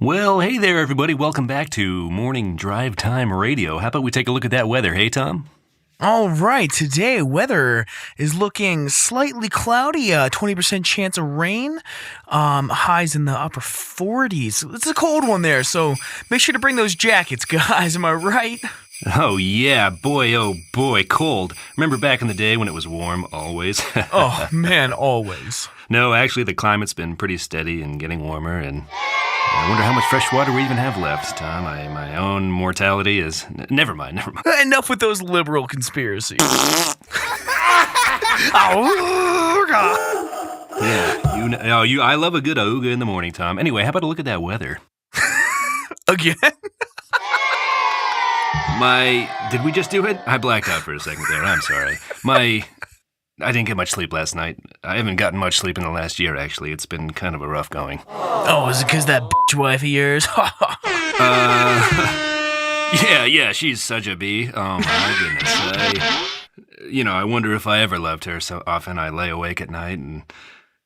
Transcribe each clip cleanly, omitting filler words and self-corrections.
Well, hey there, everybody. Welcome back to Morning Drive Time Radio. How about we take a look at that weather, hey, Tom? All right, today weather is looking slightly cloudy, 20% chance of rain, highs in the upper 40s. It's a cold one there, so make sure to bring those jackets, guys, am I right? Oh boy, cold. Remember back in the day when it was warm, always? Oh, man, always. No, actually, the climate's been pretty steady and getting warmer, and I wonder how much fresh water we even have left, Tom. My own mortality is... Never mind. Enough with those liberal conspiracies. Oh, God. Yeah, I love a good ooga in the morning, Tom. Anyway, how about a look at that weather? Again? Did we just do it? I blacked out for a second there. I'm sorry. I didn't get much sleep last night. I haven't gotten much sleep in the last year, actually. It's been kind of a rough going. Oh, is it because that bitch wife of yours? Yeah, she's such a bee. Oh, my goodness. I wonder if I ever loved her. So often I lay awake at night, and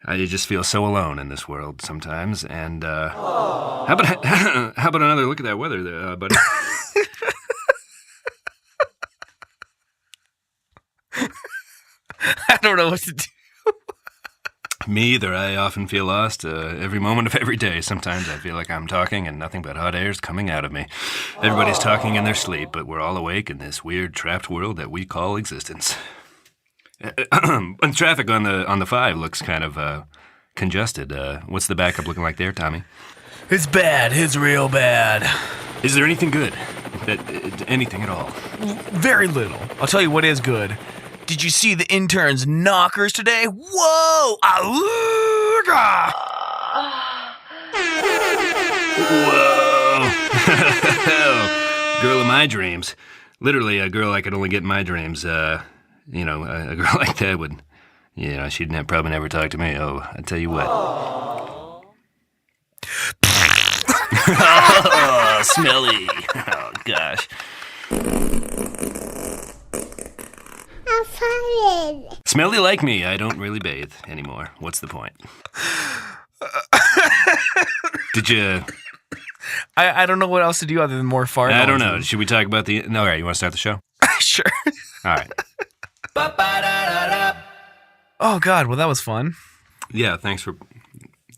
I just feel so alone in this world sometimes. And how about another look at that weather there, buddy? I don't know what to do. Me either. I often feel lost every moment of every day. Sometimes I feel like I'm talking and nothing but hot air's coming out of me. Everybody's talking in their sleep, but we're all awake in this weird trapped world that we call existence. And traffic on the 5 looks kind of congested. What's the backup looking like there, Tommy? It's bad. It's real bad. Is there anything good? Anything at all? Very little. I'll tell you what is good. Did you see the intern's knockers today? Whoa! Whoa! Girl of my dreams. Literally a girl I could only get in my dreams. A girl like that would, she'd probably never talk to me. Oh, I tell you what. Oh, smelly. Oh, gosh. I'm fine. Smelly like me. I don't really bathe anymore. What's the point? Did you... I don't know what else to do other than more fart. I don't know. Should we talk about the... No, all right. You want to start the show? Sure. All right. Oh, God. Well, that was fun. Yeah, thanks for...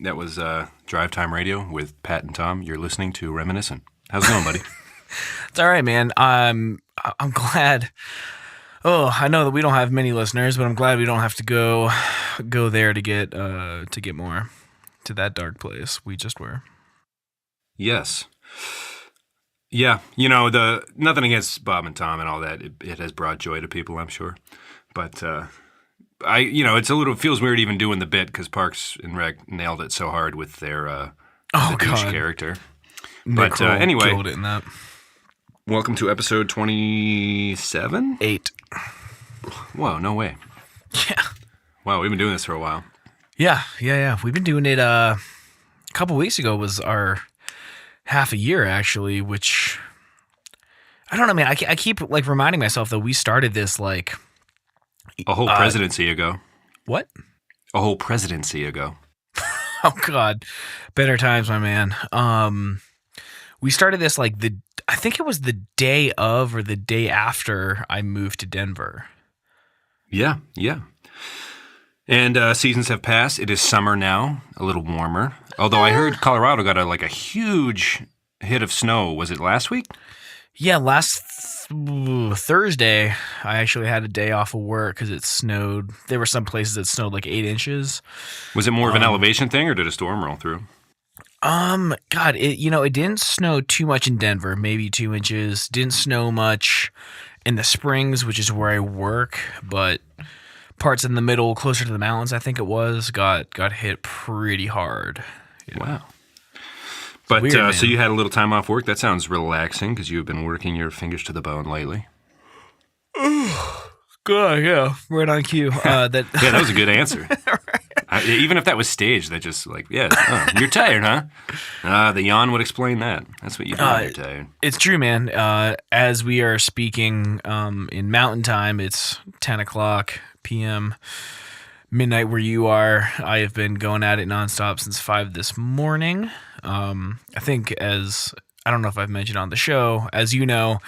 That was Drive Time Radio with Pat and Tom. You're listening to Reminiscent. How's it going, buddy? It's all right, man. I'm glad... Oh, I know that we don't have many listeners, but I'm glad we don't have to go there to get more to that dark place we just were. Yes. Yeah, nothing against Bob and Tom and all that. It has brought joy to people, I'm sure. But it feels weird even doing the bit because Parks and Rec nailed it so hard with their douche character. Nick But anyway, killed it in that. Welcome to episode 27? 8. Whoa, no way. Yeah. Wow, we've been doing this for a while. Yeah. We've been doing it, a couple weeks ago was our half a year, actually, which, I don't know, man. I keep, reminding myself that we started this, a whole presidency ago. What? A whole presidency ago. Oh, God. Better times, my man. We started this, I think it was the day of or the day after I moved to Denver. Yeah. And seasons have passed. It is summer now, a little warmer. Although I heard Colorado got a huge hit of snow. Was it last week? Yeah, last Thursday, I actually had a day off of work because it snowed. There were some places that snowed 8 inches. Was it more of an elevation thing, or did a storm roll through? God, it didn't snow too much in Denver, maybe 2 inches. Didn't snow much in the Springs, which is where I work, but parts in the middle, closer to the mountains, I think it was, got hit pretty hard. Wow. But weird, so you had a little time off work. That sounds relaxing because you've been working your fingers to the bone lately. Good, yeah, right on cue. That was a good answer. Even if that was staged, that just you're tired, huh? The yawn would explain that. That's what you do when you're tired. It's true, man. As we are speaking in Mountain Time, it's 10 o'clock p.m., midnight where you are. I have been going at it nonstop since 5 this morning. I think I don't know if I've mentioned on the show, as you know,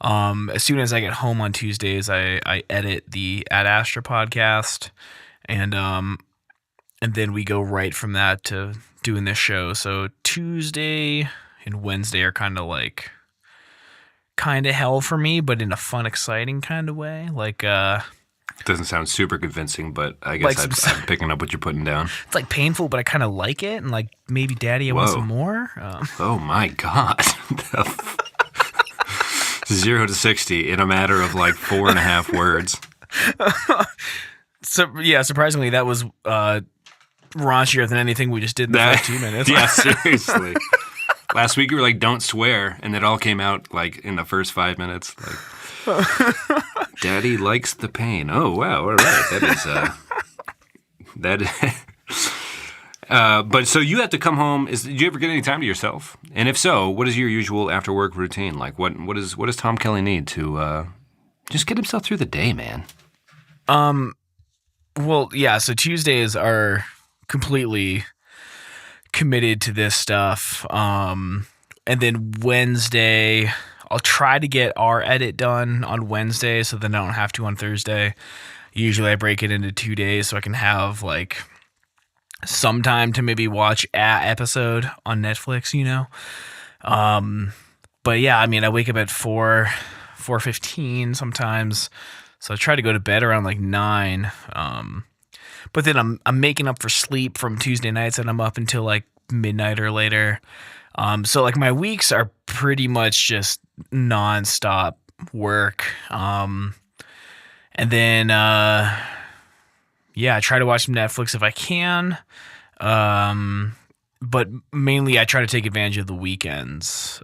as soon as I get home on Tuesdays, I edit the Astra Podcast, and then we go right from that to doing this show. So Tuesday and Wednesday are kind of hell for me, but in a fun, exciting kind of way. It doesn't sound super convincing, but I guess I'm picking up what you're putting down. It's painful, but I kind of like it, and maybe Daddy, I want some more. Oh my God. 0 to 60 in a matter of 4.5 words. So yeah, surprisingly, that was raunchier than anything we just did in the first 2 minutes. Yeah, seriously. Last week we were don't swear, and it all came out in the first 5 minutes. Daddy likes the pain. Oh wow! All right, that is. But so you have to come home. Did you ever get any time to yourself? And if so, what is your usual after work routine? What does Tom Kelly need to just get himself through the day, man? Well, yeah. So Tuesdays are completely committed to this stuff, and then Wednesday, I'll try to get our edit done on Wednesday, so then I don't have to on Thursday. Usually, I break it into 2 days, so I can have some time to maybe watch an episode on Netflix, But yeah, I mean, I wake up at 4:15 sometimes, so I try to go to bed around 9. But then I'm making up for sleep from Tuesday nights, and I'm up until midnight or later. So my weeks are pretty much just nonstop work. And then I try to watch some Netflix if I can. But mainly I try to take advantage of the weekends.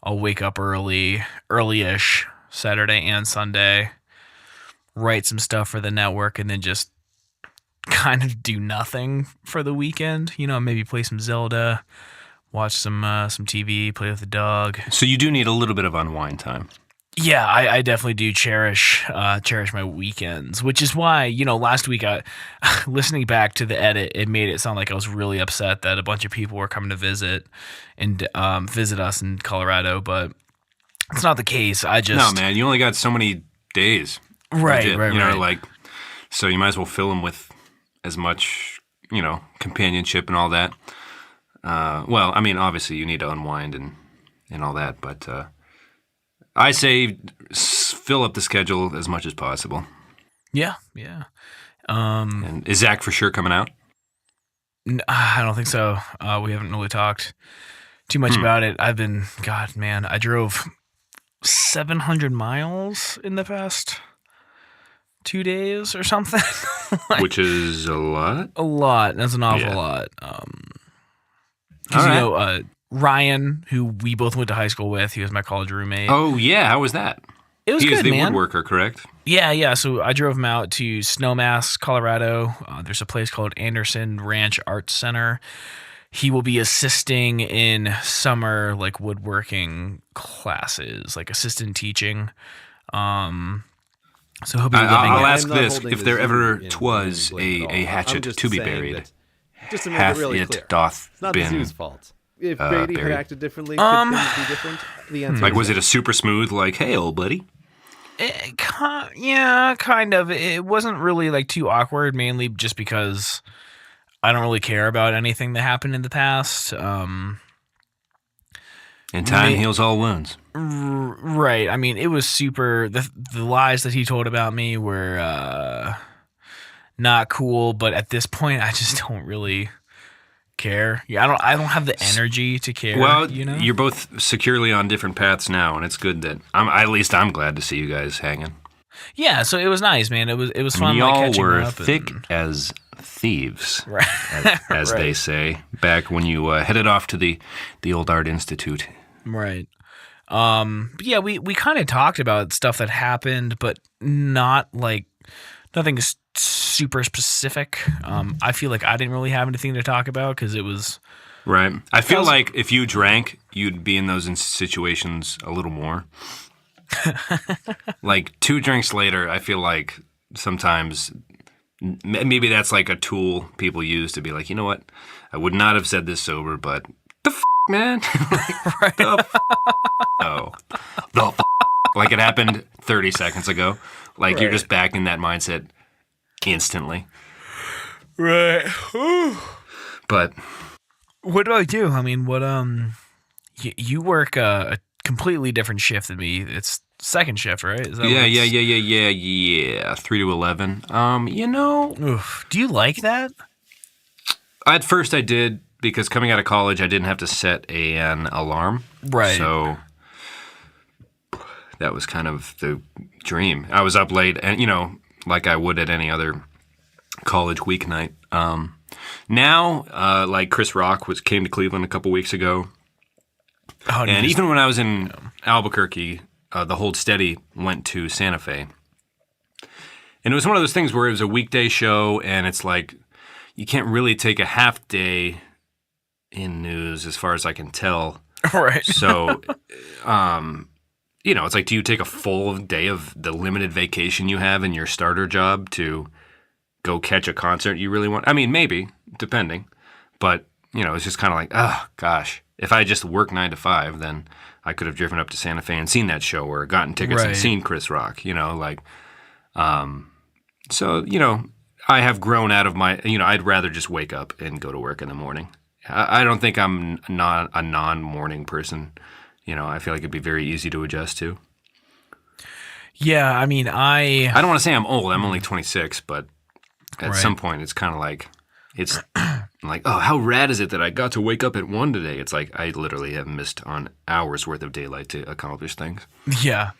I'll wake up early-ish Saturday and Sunday, write some stuff for the network, and then just kind of do nothing for the weekend. Maybe play some Zelda, watch some TV, play with the dog. So you do need a little bit of unwind time. Yeah, I definitely do cherish my weekends, which is why, last week, listening back to the edit, it made it sound like I was really upset that a bunch of people were coming to visit us in Colorado, but it's not the case. No, man, you only got so many days. Right, right. So you might as well fill them with as much, companionship and all that. Well, I mean, obviously you need to unwind and all that, but I say fill up the schedule as much as possible. Yeah. And is Zach for sure coming out? I don't think so. We haven't really talked too much about it. I drove 700 miles in the past 2 days or something. Which is a lot? A lot. That's an awful lot. Because, Ryan, who we both went to high school with, he was my college roommate. Oh, yeah. How was that? It was good, man. He is the woodworker, correct? Yeah. So I drove him out to Snowmass, Colorado. There's a place called Anderson Ranch Arts Center. He will be assisting in summer, woodworking classes, assistant teaching. So he'll be living. I'll ask this: if there ever was a hatchet to be buried, just to make hath it really it clear, doth it's not been the zoo's fault. If Brady had buried? acted differently, could things be different? The answer is was yes. it a super smooth, hey, old buddy? Yeah, kind of. It wasn't really too awkward, mainly just because I don't really care about anything that happened in the past. And time heals all wounds. Right. I mean, it was super. The lies that he told about me were not cool, but at this point, I just don't really care. Yeah, I don't have the energy to care. Well, you're both securely on different paths now, and it's good that I'm glad to see you guys hanging. Yeah, so it was nice, man. It was fun. Y'all catching were up thick as thieves, right? as they say, back when you headed off to the old art institute. Right. But yeah, we kind of talked about stuff that happened, but not nothing super specific. I feel like I didn't really have anything to talk about because it was right. I feel like if you drank, you'd be in those situations a little more. 2 drinks later, I feel like sometimes maybe that's like a tool people use to be like, you know what? I would not have said this sober, but the man? Like, the oh. The like it happened 30 seconds ago. Like you're just back in that mindset instantly. Right. But what do I do? I mean, what you work a completely different shift than me. It's second shift, right? Is that yeah. 3 to 11. You know, oof. Do you like that? At first I did, because coming out of college I didn't have to set an alarm. Right. So that was kind of the dream. I was up late, and like I would at any other college weeknight. Now, like Chris Rock came to Cleveland a couple weeks ago, and even when I was in Albuquerque, the Hold Steady went to Santa Fe, and it was one of those things where it was a weekday show, and it's like you can't really take a half day in news, as far as I can tell. Right. So, it's like, do you take a full day of the limited vacation you have in your starter job to go catch a concert you really want? I mean, maybe, depending. But, it's just kind of like, oh, gosh. If I just worked 9 to 5, then I could have driven up to Santa Fe and seen that show, or gotten tickets and seen Chris Rock, So, I have grown out of my, I'd rather just wake up and go to work in the morning. I don't think I'm not a non-morning person. I feel like it'd be very easy to adjust to. Yeah, I mean, I don't want to say I'm old. I'm only 26, but at some point it's kind of like, it's like, oh, how rad is it that I got to wake up at 1 today? It's like I literally have missed on hours worth of daylight to accomplish things. Yeah.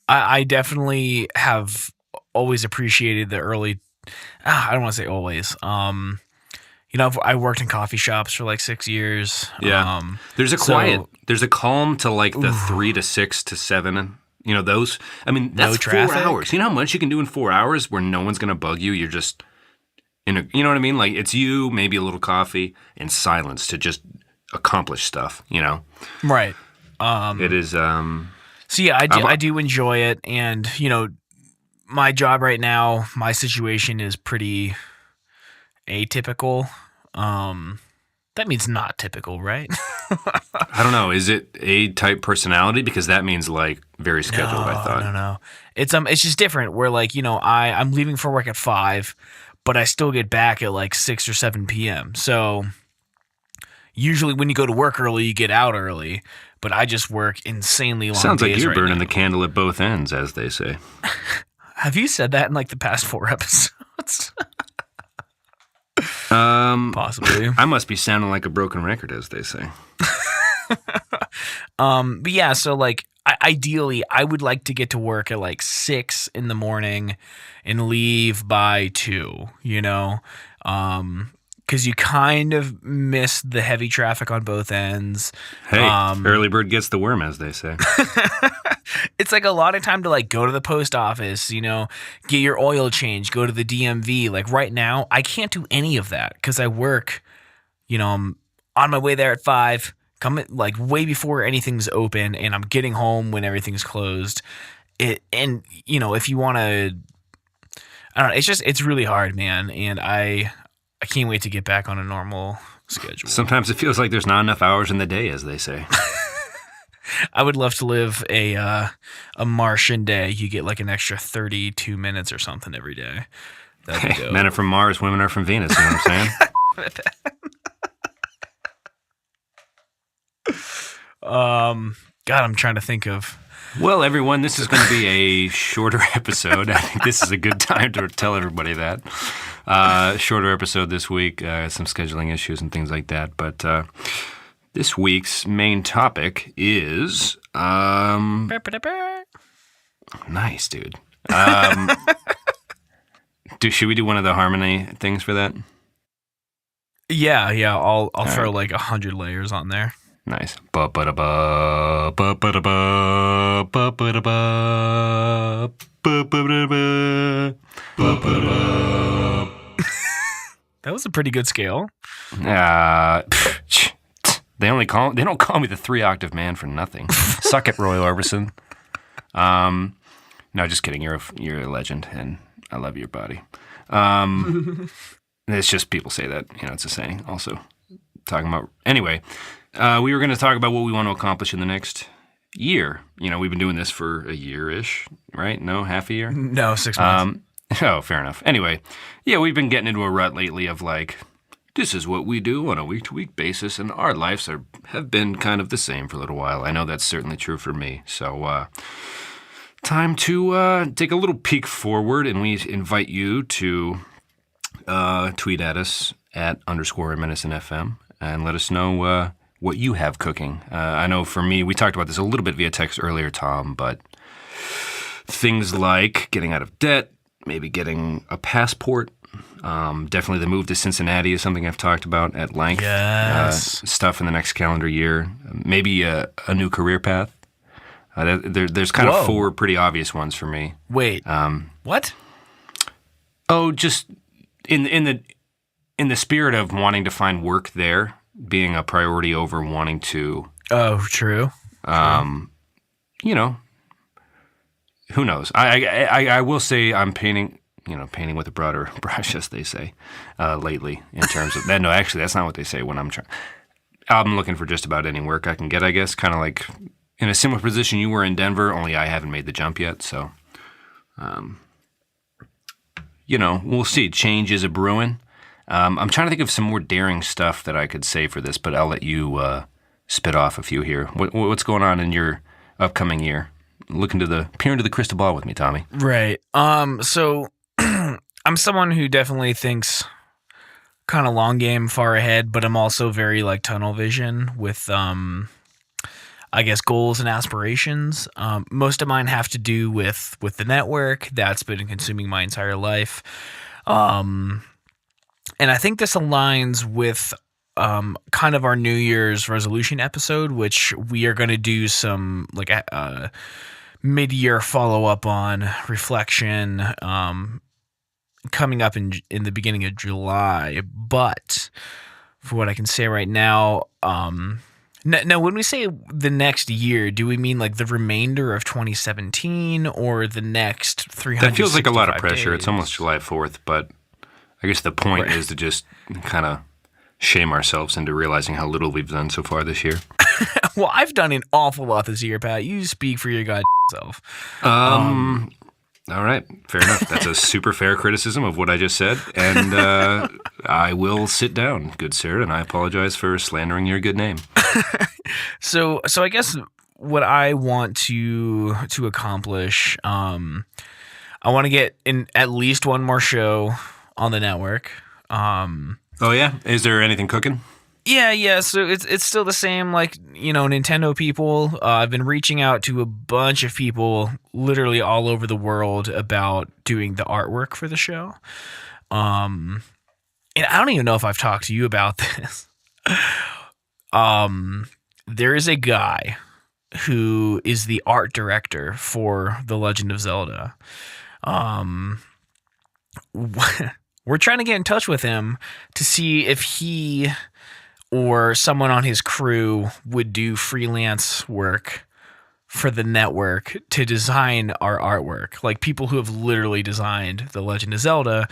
I definitely have always appreciated the early, I don't want to say always, I worked in coffee shops for like 6 years. Yeah. There's a quiet, there's a calm to like the 3 to 6 to 7. Those, I mean, that's 4 hours. You know how much you can do in 4 hours where no one's going to bug you? You're just you know what I mean? Like it's you, maybe a little coffee, and silence to just accomplish stuff, Right. It is, so yeah, I do enjoy it. And, my job right now, my situation is pretty atypical. That means not typical, right? I don't know. Is it A-type personality? Because that means like very scheduled, I thought. No. It's just different where like, I'm leaving for work at 5, but I still get back at like 6 or 7 p.m. So usually when you go to work early, you get out early, but I just work insanely long Sounds days like you're right burning now. the candle at both ends, as they say. Have you said that in like the past 4 episodes? Possibly. I must be sounding like a broken record, as they say. But yeah, so like ideally, I would like to get to work at like 6 in the morning and leave by 2. Because you kind of miss the heavy traffic on both ends. Hey, early bird gets the worm, as they say. It's like a lot of time to like go to the post office, get your oil change, go to the DMV. Like right now, I can't do any of that because I work, I'm on my way there at 5, coming like way before anything's open, and I'm getting home when everything's closed. If you want to, I don't know, it's really hard, man. And I can't wait to get back on a normal schedule. Sometimes it feels like there's not enough hours in the day, as they say. I would love to live a Martian day. You get like an extra 32 minutes or something every day. Hey, men are from Mars, women are from Venus. You know what I'm saying? God, I'm trying to think of. Well, everyone, this is going to be a shorter episode. I think this is a good time to tell everybody that. Shorter episode this week, some scheduling issues and things like that. But this week's main topic is... nice, dude. Should we do one of the harmony things for that? Yeah. I'll throw like 100 layers on there. Nice. Ba-ba-da-ba, ba-ba-da-ba, ba-ba-da-ba, ba-ba-da-ba, ba-ba-da. That was a pretty good scale. They don't call me the 3-octave man for nothing. Suck it, Roy Orbison. No, just kidding. You're a legend, and I love your body. It's just people say that, it's a saying also. Talking about, anyway, we were going to talk about what we want to accomplish in the next year. We've been doing this for a year-ish, right? No, half a year? No, 6 months. Oh, fair enough. Anyway, yeah, we've been getting into a rut lately of like, this is what we do on a week-to-week basis, and our lives have been kind of the same for a little while. I know that's certainly true for me. So, time to take a little peek forward, and we invite you to tweet at us at _MenacingFM and let us know what you have cooking. I know for me, we talked about this a little bit via text earlier, Tom, but things like getting out of debt, maybe getting a passport. Definitely the move to Cincinnati is something I've talked about at length. Yes. Stuff in the next calendar year. Maybe a new career path. There's kind of 4 pretty obvious ones for me. Wait. What? Oh, just in the spirit of wanting to find work there being a priority over wanting to. Oh, true. Who knows? I will say I'm painting with a broader brush, as they say, lately in terms of that. No, actually, that's not what they say when I'm looking for just about any work I can get, I guess, kind of like in a similar position you were in Denver, only I haven't made the jump yet. So, we'll see. Change is a brewing. I'm trying to think of some more daring stuff that I could say for this, but I'll let you spit off a few here. What's going on in your upcoming year? Peer into the crystal ball with me, Tommy. Right. So I'm someone who definitely thinks kind of long game, far ahead, but I'm also very like tunnel vision with, I guess, goals and aspirations. Most of mine have to do with the network that's been consuming my entire life. And I think this aligns with kind of our New Year's resolution episode, which we are going to do some like mid-year follow-up on reflection coming up in the beginning of July. But for what I can say right now, now when we say the next year, do we mean like the remainder of 2017 or the next 365 That feels like a lot of pressure. days? It's almost July 4th, but I guess the point is to just kind of shame ourselves into realizing how little we've done so far this year. Well, I've done an awful lot this year, Pat. You speak for your goddamn self. All right, fair enough. That's a super fair criticism of what I just said, and I will sit down, good sir, and I apologize for slandering your good name. So I guess what I want to accomplish, I want to get in at least one more show on the network. Oh yeah, is there anything cooking? Yeah. So it's still the same, like, Nintendo people. I've been reaching out to a bunch of people literally all over the world about doing the artwork for the show. And I don't even know if I've talked to you about this. There is a guy who is the art director for The Legend of Zelda. We're trying to get in touch with him to see if he or someone on his crew would do freelance work for the network to design our artwork. Like people who have literally designed The Legend of Zelda,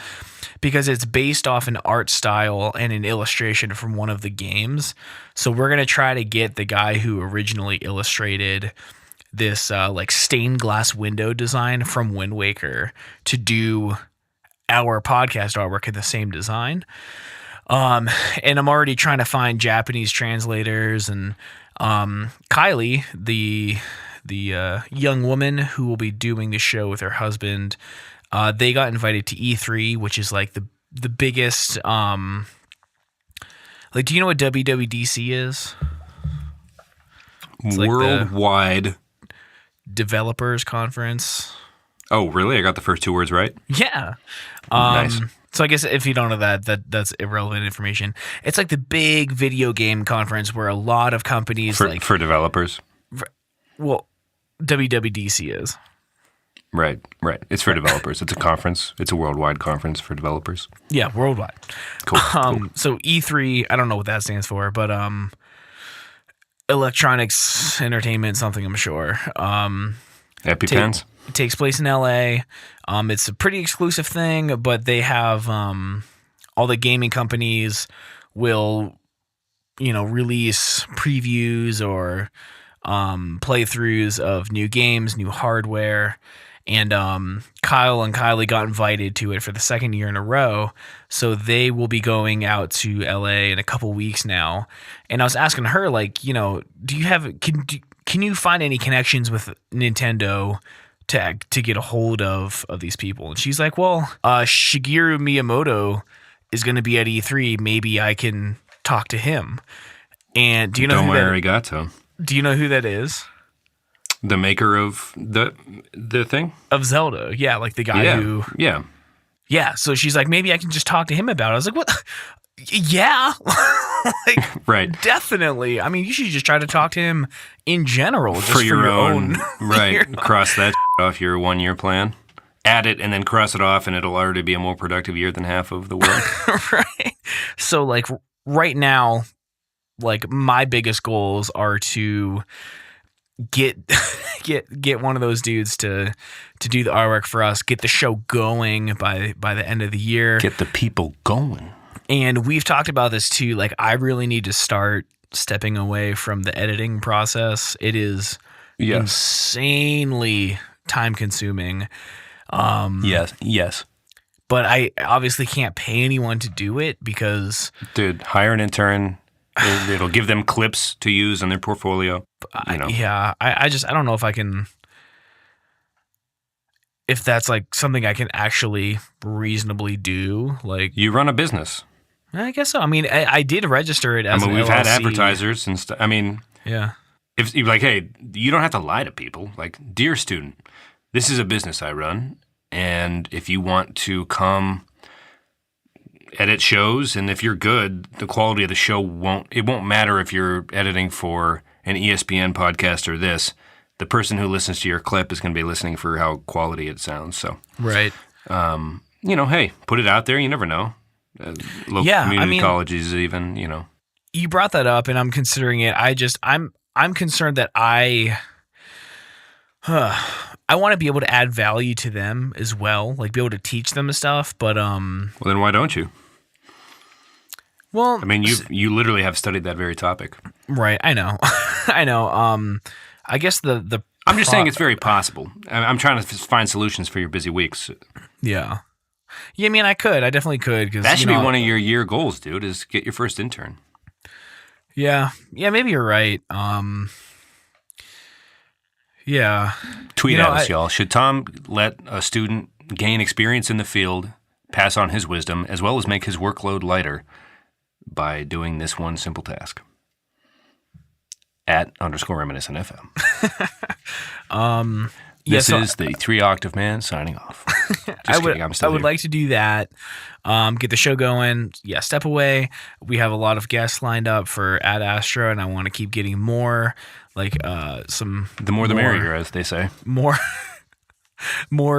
because it's based off an art style and an illustration from one of the games. So we're going to try to get the guy who originally illustrated this like stained glass window design from Wind Waker to do our podcast artwork in the same design. And I'm already trying to find Japanese translators, and Kylie, the young woman who will be doing the show with her husband, they got invited to E3, which is like the biggest, like, do you know what WWDC is? It's like Worldwide Developers Conference. Oh, really? I got the first 2 words right? Yeah. Nice. So I guess if you don't know that's irrelevant information. It's like the big video game conference where a lot of companies for developers. Well, WWDC is. Right. It's for developers. It's a conference. It's a worldwide conference for developers. Yeah, worldwide. Cool. So E3, I don't know what that stands for, but electronics, entertainment, something, I'm sure. EpiPens? It takes place in LA. It's a pretty exclusive thing, but they have all the gaming companies will, release previews or playthroughs of new games, new hardware. And Kyle and Kylie got invited to it for the second year in a row. So they will be going out to LA in a couple weeks now. And I was asking her, like, do you have can you find any connections with Nintendo to get a hold of these people? And she's like, well, Shigeru Miyamoto is going to be at E3. Maybe I can talk to him. And do you know who Arigato. Do you know who that is? The maker of the thing? Of Zelda. Yeah, like the guy who... Yeah. Yeah, so she's like, maybe I can just talk to him about it. I was like, what? Yeah. Right. Definitely. I mean, you should just try to talk to him in general. Just for your own. Right. Cross that off your 1-year plan. Add it and then cross it off, and it'll already be a more productive year than half of the world. Right. So, like, right now, like, my biggest goals are to get one of those dudes to do the artwork for us, get the show going by the end of the year. Get the people going. And we've talked about this too. Like, I really need to start stepping away from the editing process. It is insanely time consuming. Yes. But I obviously can't pay anyone to do it because... Dude, hire an intern. It'll give them clips to use in their portfolio. Yeah, I don't know if I can... If that's like something I can actually reasonably do. Like, you run a business. I guess so. I mean, I did register it as an LLC. We've had advertisers and stuff. I mean... Yeah. If you're like, hey, you don't have to lie to people. Like, dear student, this is a business I run, and if you want to come edit shows, and if you're good, the quality of the show won't matter if you're editing for an ESPN podcast or this. The person who listens to your clip is going to be listening for how quality it sounds. So, right. Hey, put it out there. You never know. Local community colleges, even. You brought that up, and I'm considering it. I'm concerned that I want to be able to add value to them as well, like be able to teach them stuff. But well, then why don't you? Well, I mean, you literally have studied that very topic, right? I know, I know. I guess I'm just saying it's very possible. I'm trying to find solutions for your busy weeks. Yeah. I mean, I definitely could. Cause, that should be one of your year goals, dude. Is get your first intern. Yeah, maybe you're right. Yeah. Tweet at us, y'all. Should Tom let a student gain experience in the field, pass on his wisdom, as well as make his workload lighter by doing this one simple task? @_reminiscent FM. This is the 3-octave man signing off. I would like to do that. Get the show going. Yeah, step away. We have a lot of guests lined up for Astra, and I want to keep getting more. Like some. The more the merrier, as they say. More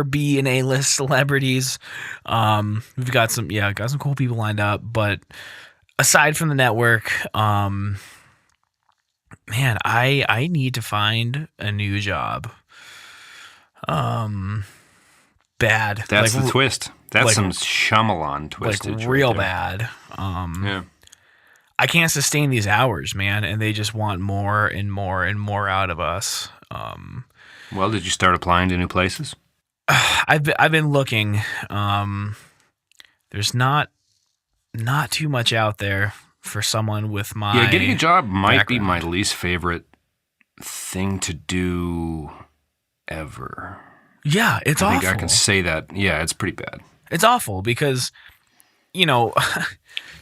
B and A-list celebrities. We've got some cool people lined up. But aside from the network, man, I need to find a new job. Bad. That's the twist. That's some Shyamalan twistage. Like real bad. Yeah. I can't sustain these hours, man, and they just want more and more and more out of us. Well, did you start applying to new places? I've been looking. There's not too much out there for someone with my getting a job might be my least favorite thing to do ever. Yeah, it's awful. I think I can say that. Yeah, it's pretty bad. It's awful because,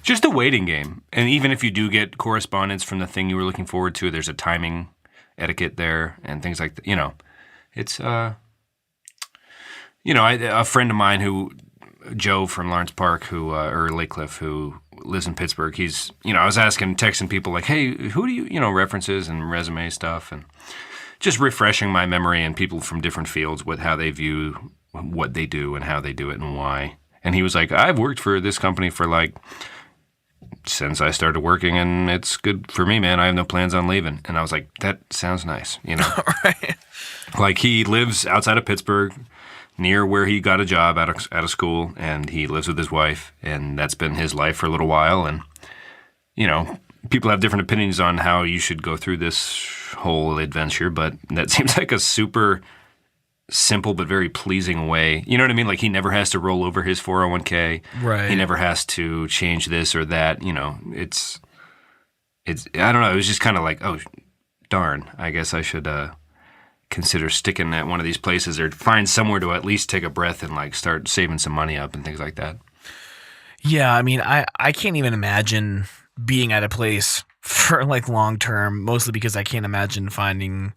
just a waiting game. And even if you do get correspondence from the thing you were looking forward to, there's a timing etiquette there and things like that. It's, a friend of mine Joe from Lawrence Park, or Lake Cliff, who lives in Pittsburgh, he's, I was texting people like, hey, who do you, references and resume stuff, and just refreshing my memory and people from different fields with how they view what they do and how they do it and why. And he was like, I've worked for this company for like since I started working, and it's good for me, man. I have no plans on leaving. And I was like, that sounds nice, you know? Right. Like, he lives outside of Pittsburgh, near where he got a job out of school, and he lives with his wife, and that's been his life for a little while. And, you know, people have different opinions on how you should go through this whole adventure, but that seems like a super simple but very pleasing way. You know what I mean? Like, he never has to roll over his 401k. Right. He never has to change this or that. You know, it's I don't know. It was just kind of like, oh, darn, I guess I should consider sticking at one of these places or find somewhere to at least take a breath and like start saving some money up and things like that. Yeah, I mean, I can't even imagine being at a place for like long term, mostly because I can't imagine finding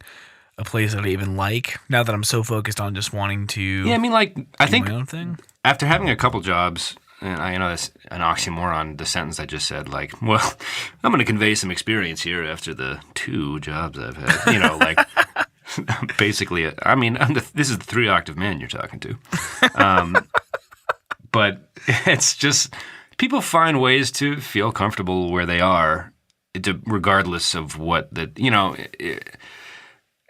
a place that I even like now that I'm so focused on just wanting to. Yeah, I mean, like, I think my own thing. After having a couple jobs, and I know that's an oxymoron, the sentence I just said, like, well, I'm going to convey some experience here after the 2 jobs I've had. You know, like, basically, I mean, this is the 3-octave man you're talking to. But it's just, people find ways to feel comfortable where they are, regardless of what the, you know,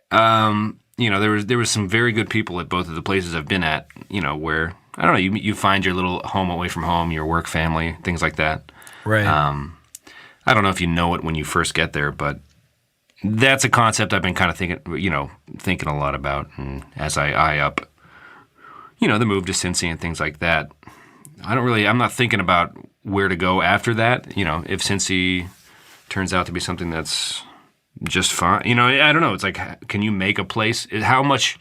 there was some very good people at both of the places I've been at, you know, where, I don't know, you find your little home away from home, your work family, things like that. Right. I don't know if you know it when you first get there, but that's a concept I've been kind of thinking a lot about. And as I eye up, you know, the move to Cincy and things like that, I'm not thinking about where to go after that. You know, if Cincy turns out to be something that's just fine, you know, I don't know. It's like, can you make a place? How much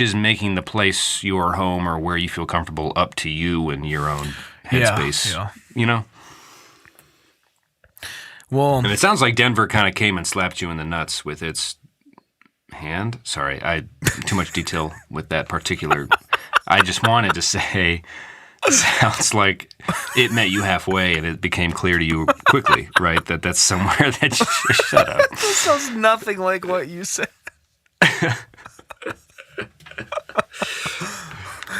is making the place your home or where you feel comfortable up to you and your own headspace? Yeah. You know? Well, and it sounds like Denver kind of came and slapped you in the nuts with its hand. Sorry, too much detail with that particular. I just wanted to say, it sounds like it met you halfway and it became clear to you quickly, right? That's somewhere that you shut up. This sounds nothing like what you said.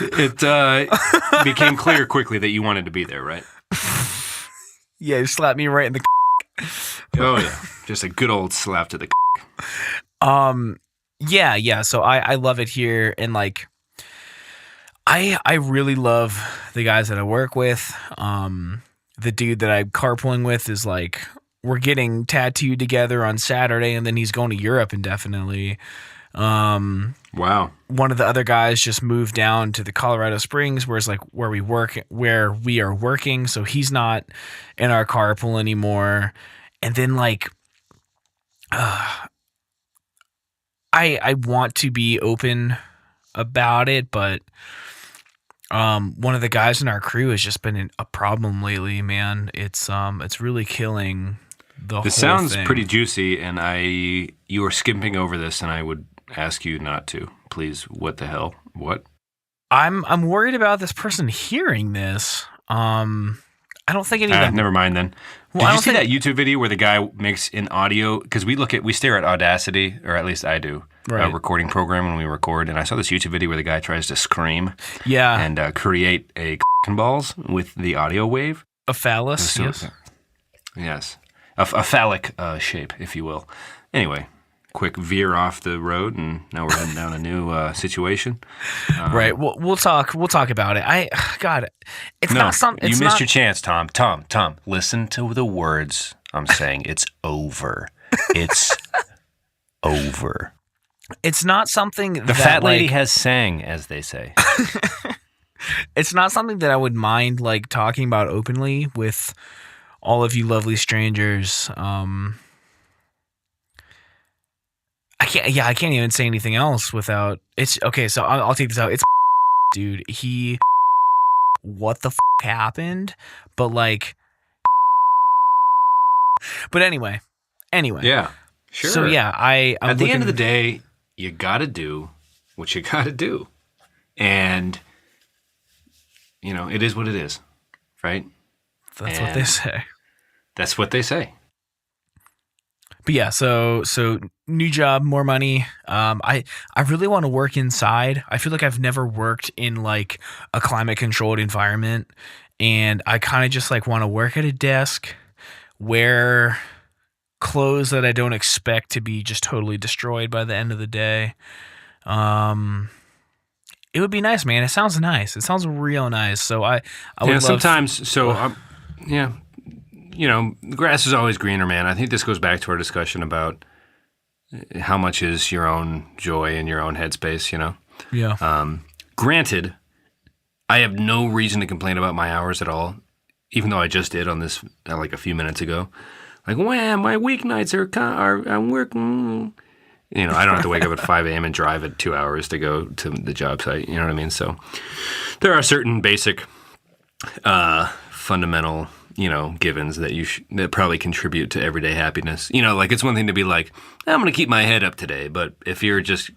It became clear quickly that you wanted to be there, right? Yeah, you slapped me right in the. Oh yeah, just a good old slap to the. Yeah. So I love it here, and like, I really love the guys that I work with. The dude that I'm carpooling with is like, we're getting tattooed together on Saturday, and then he's going to Europe indefinitely. Wow. One of the other guys just moved down to the Colorado Springs, where we are working. So he's not in our carpool anymore. And then like, I want to be open about it, but one of the guys in our crew has just been a problem lately, man. It's really killing the whole thing. This sounds pretty juicy, and you are skipping over this, and I would ask you not to. Please, what the hell? What? I'm worried about this person hearing this. I don't think any of them. Never mind then. Well, Did you see that YouTube video where the guy makes an audio? Because we stare at Audacity, or at least I do, right. A recording program when we record. And I saw this YouTube video where the guy tries to scream, yeah, and create a balls with the audio wave. A phallus, yes. Yes, a phallic shape, if you will. Anyway, quick veer off the road, and now we're heading down a new situation. Right. We'll talk about it. It's not something. You missed your chance, Tom. Tom, listen to the words I'm saying. It's over. It's over. It's not something the fat lady has sang, as they say. It's not something that I would mind like talking about openly with all of you lovely strangers. I can't even say anything else without it's okay. So I'll take this out. It's dude. What the happened? But like, but anyway. Yeah, sure. So yeah, I'm at the end of the day, you got to do what you got to do, and you know it is what it is, right? That's what they say. That's what they say. But yeah, so new job, more money. I really want to work inside. I feel like I've never worked in like a climate controlled environment, and I kind of just like want to work at a desk, wear clothes that I don't expect to be just totally destroyed by the end of the day. It would be nice, man. It sounds nice. It sounds real nice. So I would love sometimes. Yeah, the grass is always greener, man. I think this goes back to our discussion about how much is your own joy in your own headspace. Yeah. Granted, I have no reason to complain about my hours at all, even though I just did on this like a few minutes ago. Like, wow, my weeknights are I'm working. I don't have to wake up at 5 a.m. and drive at 2 hours to go to the job site. You know what I mean? So there are certain basic, fundamental, givens that that probably contribute to everyday happiness. Like it's one thing to be like, I'm going to keep my head up today. But if you're just,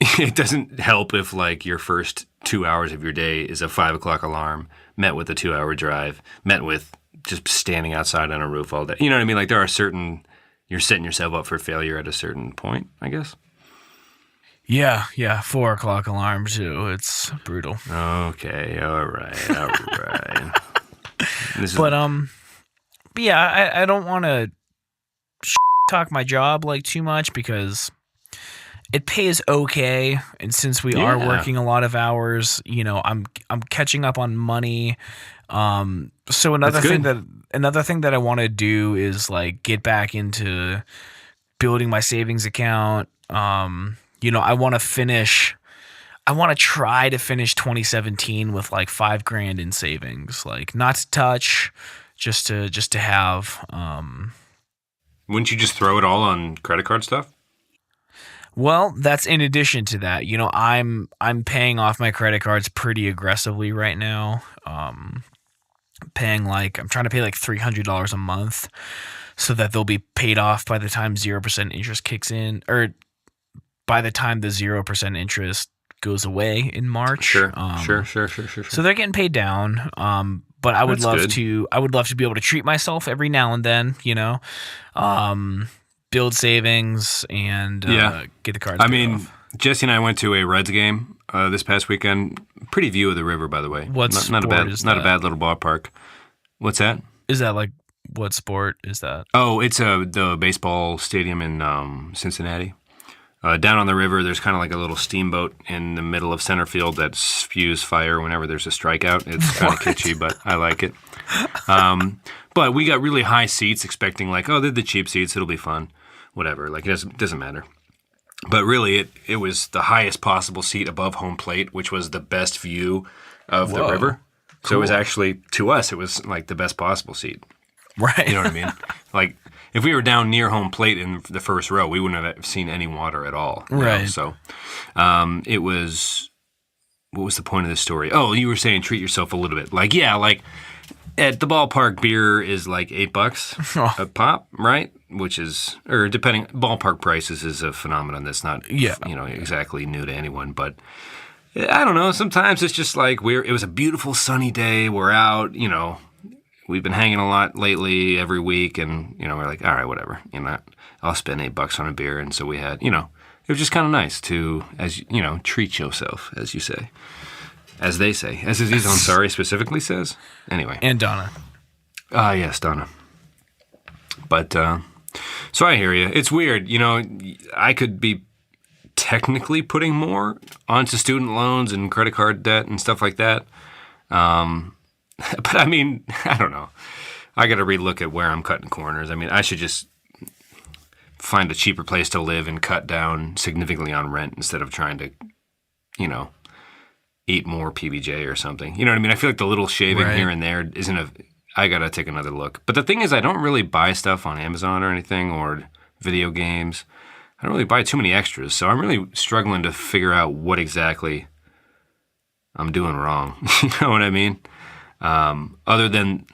it doesn't help if like your first 2 hours of your day is a 5 o'clock alarm met with a 2-hour drive, met with just standing outside on a roof all day. You know what I mean? Like there are certain, you're setting yourself up for failure at a certain point, I guess. Yeah, 4 o'clock alarm too. It's brutal. Okay, all right. But yeah, I don't want to talk my job like too much because it pays okay, and since we are working a lot of hours, I'm catching up on money. So another thing that I want to do is like get back into building my savings account. I want to try to finish 2017 with like $5,000 in savings, like not to touch, just to have. Wouldn't you just throw it all on credit card stuff? Well, that's in addition to that. I'm paying off my credit cards pretty aggressively right now. I'm trying to pay like $300 a month so that they'll be paid off by the time 0% interest kicks in, or by the time the 0% interest goes away in March. Sure. So they're getting paid down. But I would love to be able to treat myself every now and then, build savings and get the cards. I mean, Jesse and I went to a Reds game this past weekend. Pretty view of the river, by the way. Not a bad little ballpark. What's that? Is that like what sport is that? Oh, it's the baseball stadium in Cincinnati. Down on the river, there's kind of like a little steamboat in the middle of center field that spews fire whenever there's a strikeout. It's kind of kitschy, but I like it. But we got really high seats, expecting like, they're the cheap seats, it'll be fun, whatever. Like it doesn't matter. But really, it was the highest possible seat above home plate, which was the best view of the river. Cool. So it was actually, to us, it was like the best possible seat. Right. You know what I mean? Like, if we were down near home plate in the first row, we wouldn't have seen any water at all. Right. So it was, what was the point of this story? Oh, you were saying treat yourself a little bit. Like, at the ballpark, beer is like $8 a pop, right? Which is, or depending, ballpark prices is a phenomenon that's not, exactly new to anyone. But I don't know. Sometimes it's just like it was a beautiful sunny day. We're out, we've been hanging a lot lately every week, and we're like, all right, whatever. I'll spend $8 on a beer, and so we had, it was just kind of nice to, as treat yourself, as you say, as they say, as Aziz Ansari specifically says. Anyway, and Donna. Yes, Donna. But so I hear you. It's weird, I could be technically putting more onto student loans and credit card debt and stuff like that. But I mean, I don't know. I got to relook at where I'm cutting corners. I mean, I should just find a cheaper place to live and cut down significantly on rent instead of trying to, eat more PBJ or something. You know what I mean? I feel like the little shaving here and there I got to take another look. But the thing is, I don't really buy stuff on Amazon or anything, or video games. I don't really buy too many extras. So I'm really struggling to figure out what exactly I'm doing wrong. You know what I mean? Other than,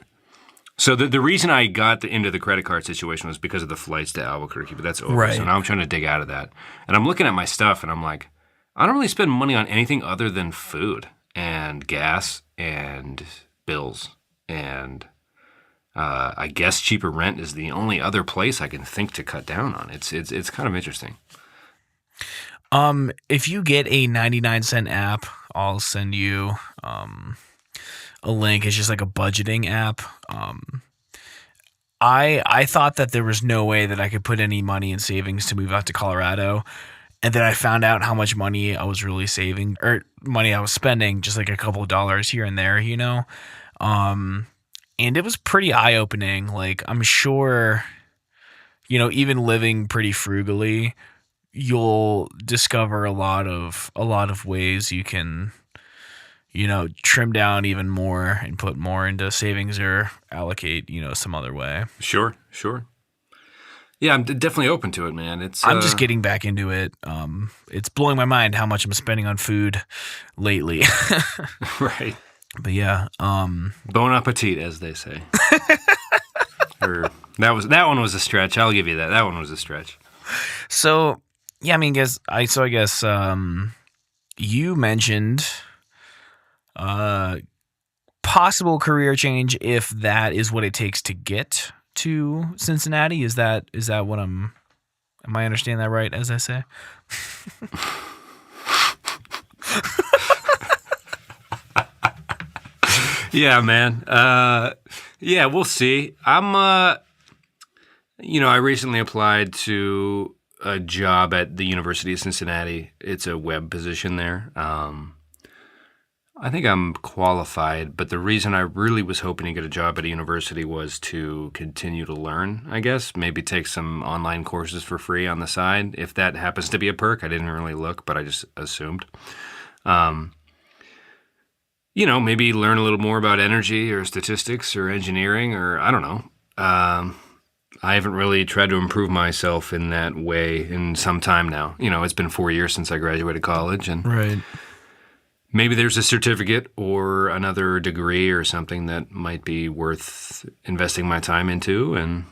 so the reason I got into the credit card situation was because of the flights to Albuquerque, but that's over. Right. So now I'm trying to dig out of that. And I'm looking at my stuff and I'm like, I don't really spend money on anything other than food and gas and bills. And I guess cheaper rent is the only other place I can think to cut down on. It's kind of interesting. If you get a 99-cent app, I'll send you a link. It's just like a budgeting app. I thought that there was no way that I could put any money in savings to move out to Colorado. And then I found out how much money I was really saving, or money I was spending, just like a couple of dollars here and there, you know? And it was pretty eye-opening. Like, I'm sure, you know, even living pretty frugally, you'll discover a lot of ways you can, you know, trim down even more and put more into savings or allocate, you know, some other way. Sure. Yeah, I'm definitely open to it, man. I'm just getting back into it. It's blowing my mind how much I'm spending on food lately. Right. But yeah, bon appetit, as they say. That one was a stretch. I'll give you that. That one was a stretch. So yeah, I mean, I guess you mentioned possible career change if that is what it takes to get to Cincinnati. Is that what am I understanding that right, as I say? Yeah, man. Yeah, we'll see. I recently applied to a job at the University of Cincinnati. It's a web position there. I think I'm qualified, but the reason I really was hoping to get a job at a university was to continue to learn, I guess. Maybe take some online courses for free on the side. If that happens to be a perk, I didn't really look, but I just assumed. Maybe learn a little more about energy or statistics or engineering or I don't know. I haven't really tried to improve myself in that way in some time now. You know, it's been 4 years since I graduated college, and right. Maybe there's a certificate or another degree or something that might be worth investing my time into. And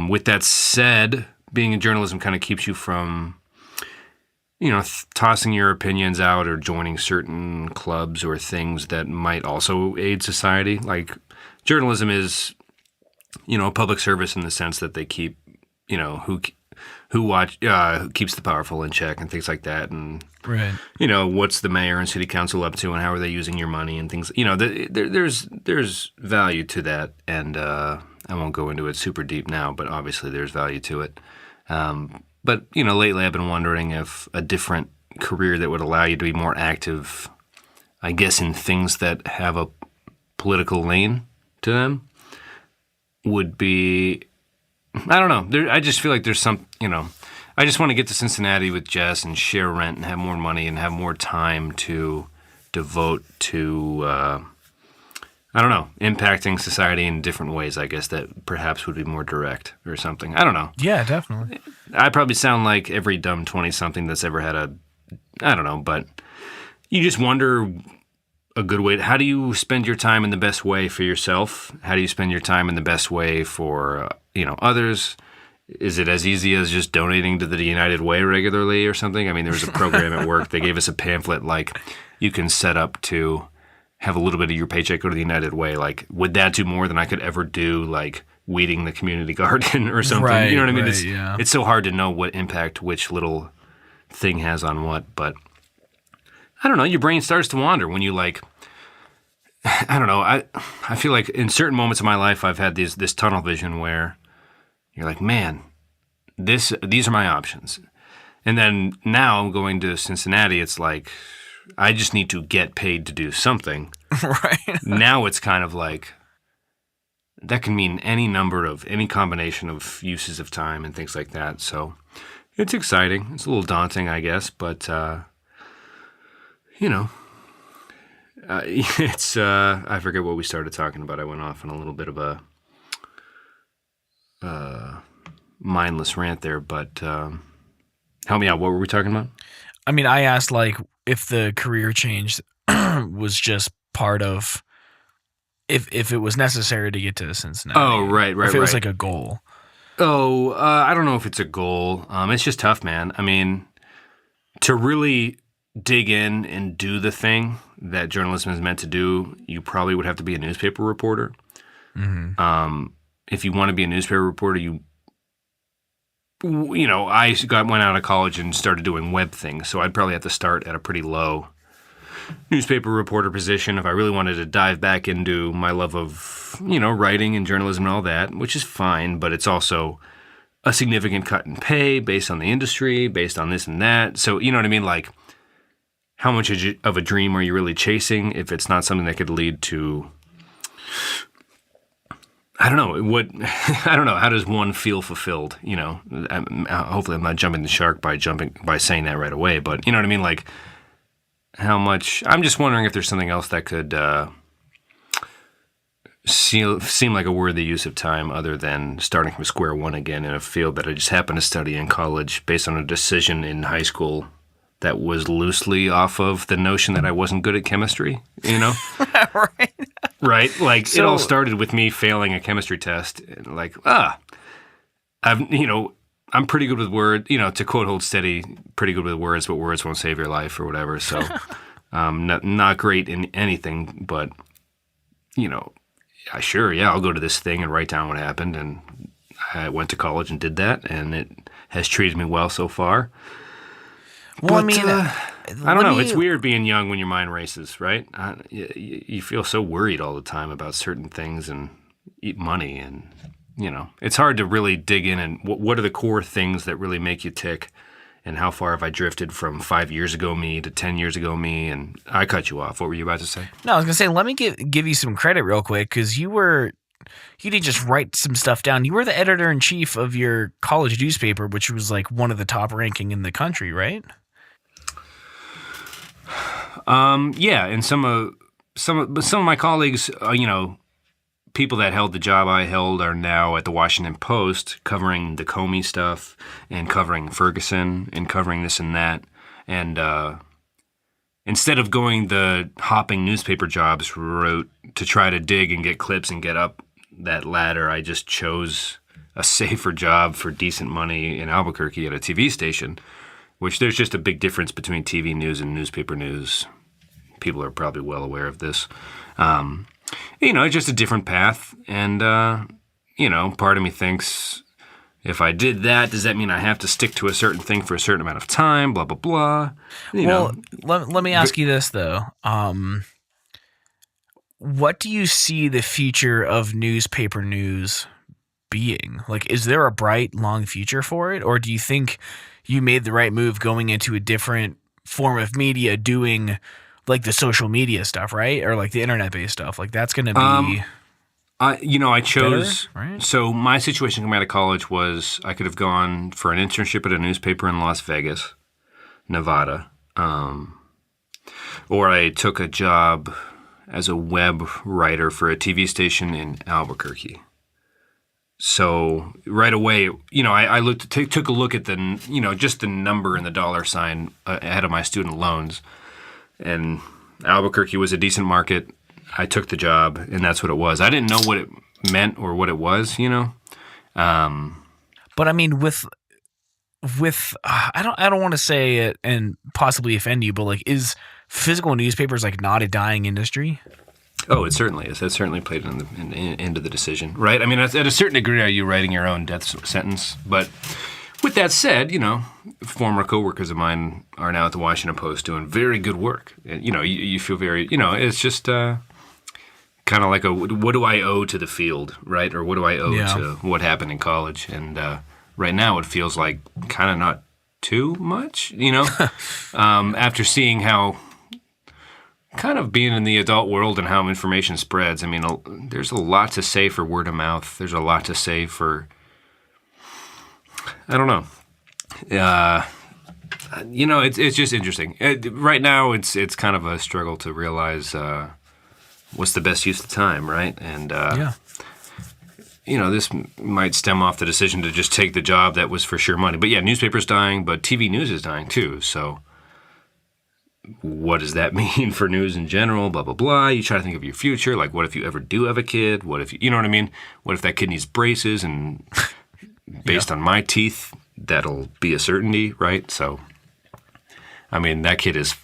with that said, being in journalism kind of keeps you from, tossing your opinions out or joining certain clubs or things that might also aid society. Like journalism is, a public service in the sense that they keep, who keeps the powerful in check and things like that. And, right. What's the mayor and city council up to and how are they using your money and things, there's value to that. And I won't go into it super deep now, but obviously there's value to it. But lately I've been wondering if a different career that would allow you to be more active, I guess, in things that have a political lane to them would be, I don't know. I just feel like there's some, I just want to get to Cincinnati with Jess and share rent and have more money and have more time to devote to, impacting society in different ways, I guess, that perhaps would be more direct or something. I don't know. Yeah, definitely. I probably sound like every dumb 20-something that's ever had but you just wonder a good way. How do you spend your time in the best way for yourself? How do you spend your time in the best way for, others? Is it as easy as just donating to the United Way regularly or something? I mean, there was a program at work. They gave us a pamphlet like you can set up to have a little bit of your paycheck go to the United Way. Like, would that do more than I could ever do, like, weeding the community garden or something? Right, you know what I mean? Right, it's so hard to know what impact which little thing has on what. But, I don't know. Your brain starts to wander when you, I don't know. I feel like in certain moments of my life, I've had this tunnel vision where you're like, man, these are my options. And then now I'm going to Cincinnati. It's like, I just need to get paid to do something. Right. Now it's kind of like, that can mean any combination of uses of time and things like that. So it's exciting. It's a little daunting, I guess, but, it's, I forget what we started talking about. I went off on a little bit of a mindless rant there, but help me out. What were we talking about? I mean, I asked, if the career change was just part of, if it was necessary to get to Cincinnati. Oh, right. If it was like a goal. Oh, I don't know if it's a goal. It's just tough, man. I mean, to really dig in and do the thing that journalism is meant to do, you probably would have to be a newspaper reporter. Mm-hmm. If you want to be a newspaper reporter, I went out of college and started doing web things, so I'd probably have to start at a pretty low newspaper reporter position, if I really wanted to dive back into my love of, writing and journalism and all that, which is fine, but it's also a significant cut in pay based on the industry, based on this and that. So, you know what I mean? Like, how much of a dream are you really chasing if it's not something that could lead to, I don't know, I don't know, how does one feel fulfilled? Hopefully I'm not jumping the shark by saying that right away, but you know what I mean? Like, how much, I'm just wondering if there's something else that could seem like a worthy use of time other than starting from square one again in a field that I just happened to study in college based on a decision in high school that was loosely off of the notion that I wasn't good at chemistry, Right. Right? Like, it all started with me failing a chemistry test. Like, I'm pretty good with words, to quote Hold Steady, pretty good with words, but words won't save your life or whatever. So, not great in anything, but, I'll go to this thing and write down what happened. And I went to college and did that, and it has treated me well so far. Well, but, I don't know. It's weird being young when your mind races, right? You feel so worried all the time about certain things and eat money, and it's hard to really dig in and what are the core things that really make you tick, and how far have I drifted from 5 years ago me to 10 years ago me? And I cut you off. What were you about to say? No, I was gonna say, let me give you some credit real quick, because you didn't just write some stuff down. You were the editor-in-chief of your college newspaper, which was like one of the top ranking in the country, right? Yeah, and some of my colleagues, people that held the job I held are now at the Washington Post covering the Comey stuff and covering Ferguson and covering this and that. And instead of going the hopping newspaper jobs route to try to dig and get clips and get up that ladder, I just chose a safer job for decent money in Albuquerque at a TV station, which there's just a big difference between TV news and newspaper news. People are probably well aware of this. It's just a different path. And, part of me thinks, if I did that, does that mean I have to stick to a certain thing for a certain amount of time, blah, blah, blah? Let me ask you this, though. What do you see the future of newspaper news being? Like, is there a bright, long future for it? Or do you think you made the right move going into a different form of media, doing like the social media stuff, right? Or like the internet-based stuff. Like, that's going to be I chose better, right? So my situation coming out of college was I could have gone for an internship at a newspaper in Las Vegas, Nevada, or I took a job as a web writer for a TV station in Albuquerque. So right away, I took a look at the, just the number and the dollar sign ahead of my student loans, and Albuquerque was a decent market. I took the job, and that's what it was. I didn't know what it meant or what it was, But I mean, with I don't want to say it and possibly offend you, but like, is physical newspapers like not a dying industry? Oh, it certainly is. That certainly played into the decision, right? I mean, at a certain degree, are you writing your own death sentence? But with that said, former coworkers of mine are now at the Washington Post doing very good work. And, you feel very, it's just kind of like what do I owe to the field, right? Or what do I owe to what happened in college? And right now, it feels like kind of not too much, after seeing how kind of being in the adult world and how information spreads. I mean, there's a lot to say for word of mouth. There's a lot to say for, I don't know. It's just interesting. Right now, it's kind of a struggle to realize what's the best use of time, right? And this might stem off the decision to just take the job that was for sure money. But yeah, newspaper's dying, but TV news is dying too. So what does that mean for news in general? Blah, blah, blah. You try to think of your future. Like, what if you ever do have a kid? What if you know what I mean? What if that kid needs braces? And based on my teeth, that'll be a certainty, right? So, I mean, that kid is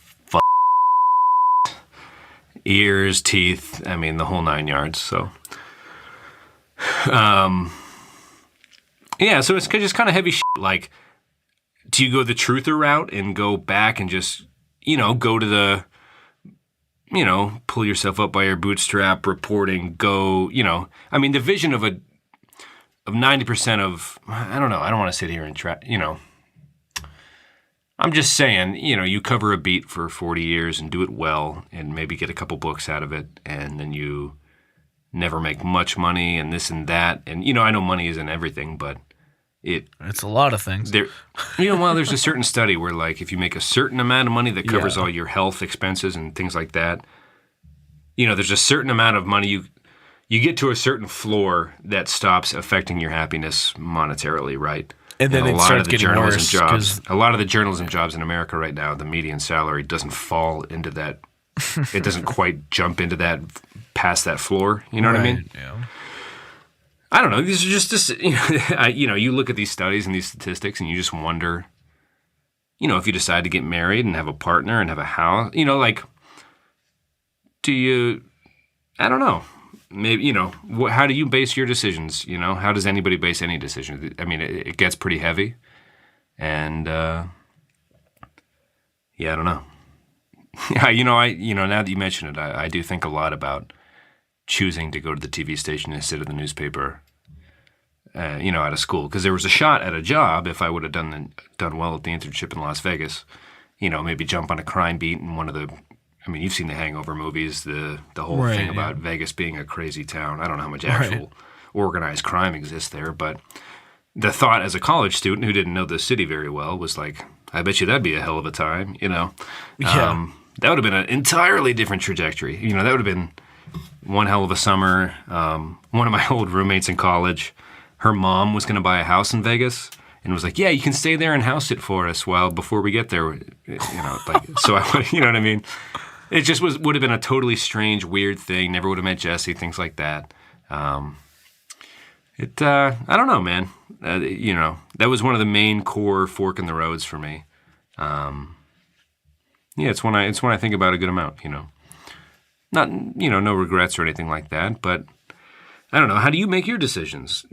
ears, teeth, I mean, the whole 9 yards. So, so it's just kind of heavy shit. Like, do you go the truther route and go back and just, go to the pull yourself up by your bootstrap, reporting, go, I mean, the vision of 90% of, I don't know, I don't want to sit here and try, I'm just saying, you cover a beat for 40 years and do it well and maybe get a couple books out of it, and then you never make much money and this and that. And, I know money isn't everything, but it's a lot of things. There's a certain study where, like, if you make a certain amount of money that covers all your health expenses and things like that, there's a certain amount of money you get to a certain floor that stops affecting your happiness monetarily, right? And then it starts getting worse. A lot of the journalism jobs in America right now, the median salary doesn't fall into that. It doesn't quite jump into that, past that floor. You know what I mean? Yeah. I don't know. These are just you look at these studies and these statistics, and you just wonder, if you decide to get married and have a partner and have a house, do you? I don't know. Maybe, how do you base your decisions? How does anybody base any decision? I mean, it gets pretty heavy. And, I don't know. Now that you mention it, I do think a lot about choosing to go to the TV station instead of the newspaper, out of school. Because there was a shot at a job if I would have done well at the internship in Las Vegas, maybe jump on a crime beat in one of the, you've seen the Hangover movies, the whole thing about Vegas being a crazy town. I don't know how much actual organized crime exists there, but the thought as a college student who didn't know the city very well was like, I bet you that'd be a hell of a time, Yeah. That would have been an entirely different trajectory. That would have been one hell of a summer. One of my old roommates in college, her mom was going to buy a house in Vegas. And was like, yeah, you can stay there and house it for us before we get there, so I would, you know what I mean? It just would have been a totally strange, weird thing. Never would have met Jesse, things like that. I don't know, man. That was one of the main core fork in the roads for me. It's when I think about a good amount, Not, no regrets or anything like that, but I don't know. How do you make your decisions?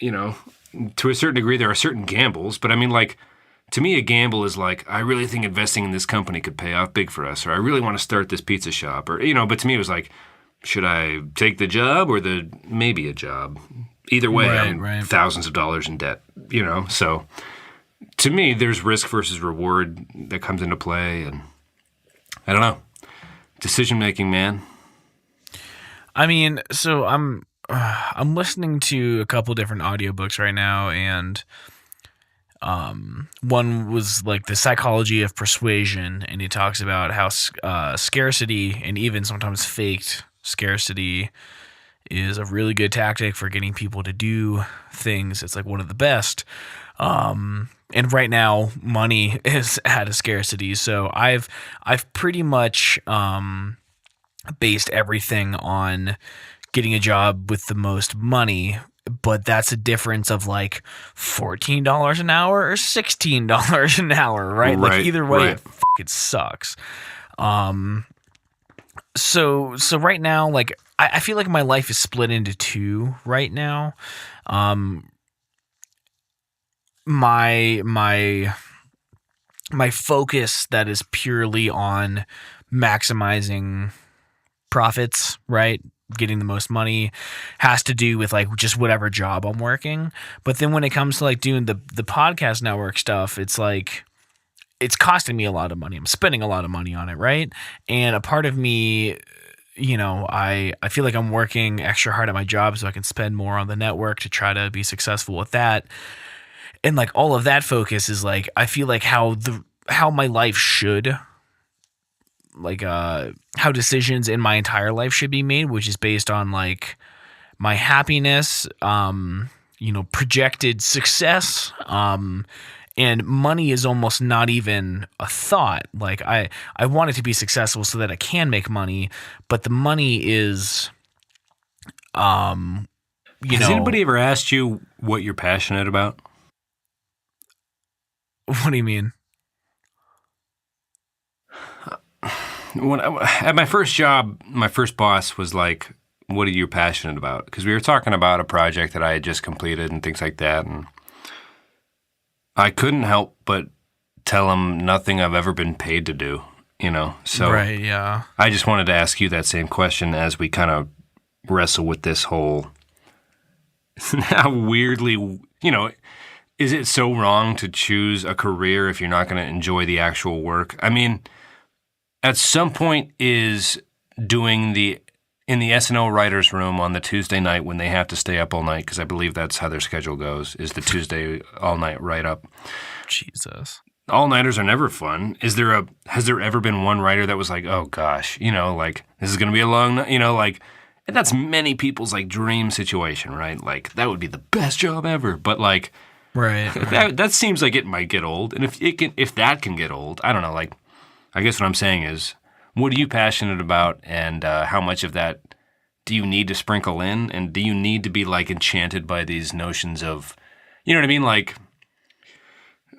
To a certain degree, there are certain gambles, but to me, a gamble is like, I really think investing in this company could pay off big for us, or I really want to start this pizza shop, or, but to me, it was like, should I take the job or maybe a job? Either way, I'm thousands of dollars in debt, So to me, there's risk versus reward that comes into play, and I don't know. Decision-making, man. So I'm listening to a couple different audiobooks right now, and one was like The Psychology of Persuasion, and he talks about how scarcity, and even sometimes faked scarcity, is a really good tactic for getting people to do things. It's like one of the best. And right now, money is at a scarcity, so I've pretty much based everything on getting a job with the most money, but that's a difference of like $14 an hour or $16 an hour, right? Like either way, it sucks. So right now, like I feel like my life is split into two right now. My focus that is purely on maximizing profits, right? Getting the most money has to do with like just whatever job I'm working. But then when it comes to like doing the podcast network stuff, it's like it's costing me a lot of money. I'm spending a lot of money on it, right? And a part of me, I feel like I'm working extra hard at my job so I can spend more on the network to try to be successful with that. And like all of that focus is like, I feel like how my life should, like how decisions in my entire life should be made, which is based on like my happiness, projected success, and money is almost not even a thought. Like I want it to be successful so that I can make money, but the money is, Has anybody ever asked you what you're passionate about? What do you mean? At my first job, my first boss was like, what are you passionate about? Because we were talking about a project that I had just completed and things like that. And I couldn't help but tell him nothing I've ever been paid to do. So right, yeah. I just wanted to ask you that same question as we kind of wrestle with this whole, how weirdly, is it so wrong to choose a career if you're not going to enjoy the actual work? I mean, at some point is doing in the SNL writer's room on the Tuesday night when they have to stay up all night, because I believe that's how their schedule goes, is the Tuesday all-night write-up. Jesus. All-nighters are never fun. Has there ever been one writer that was like, oh gosh, this is going to be a long night, and that's many people's like dream situation, right? Like that would be the best job ever. But like, right. that seems like it might get old. And if that can get old, I don't know. Like, I guess what I'm saying is, what are you passionate about, and how much of that do you need to sprinkle in, and do you need to be like enchanted by these notions of, you know what I mean? Like,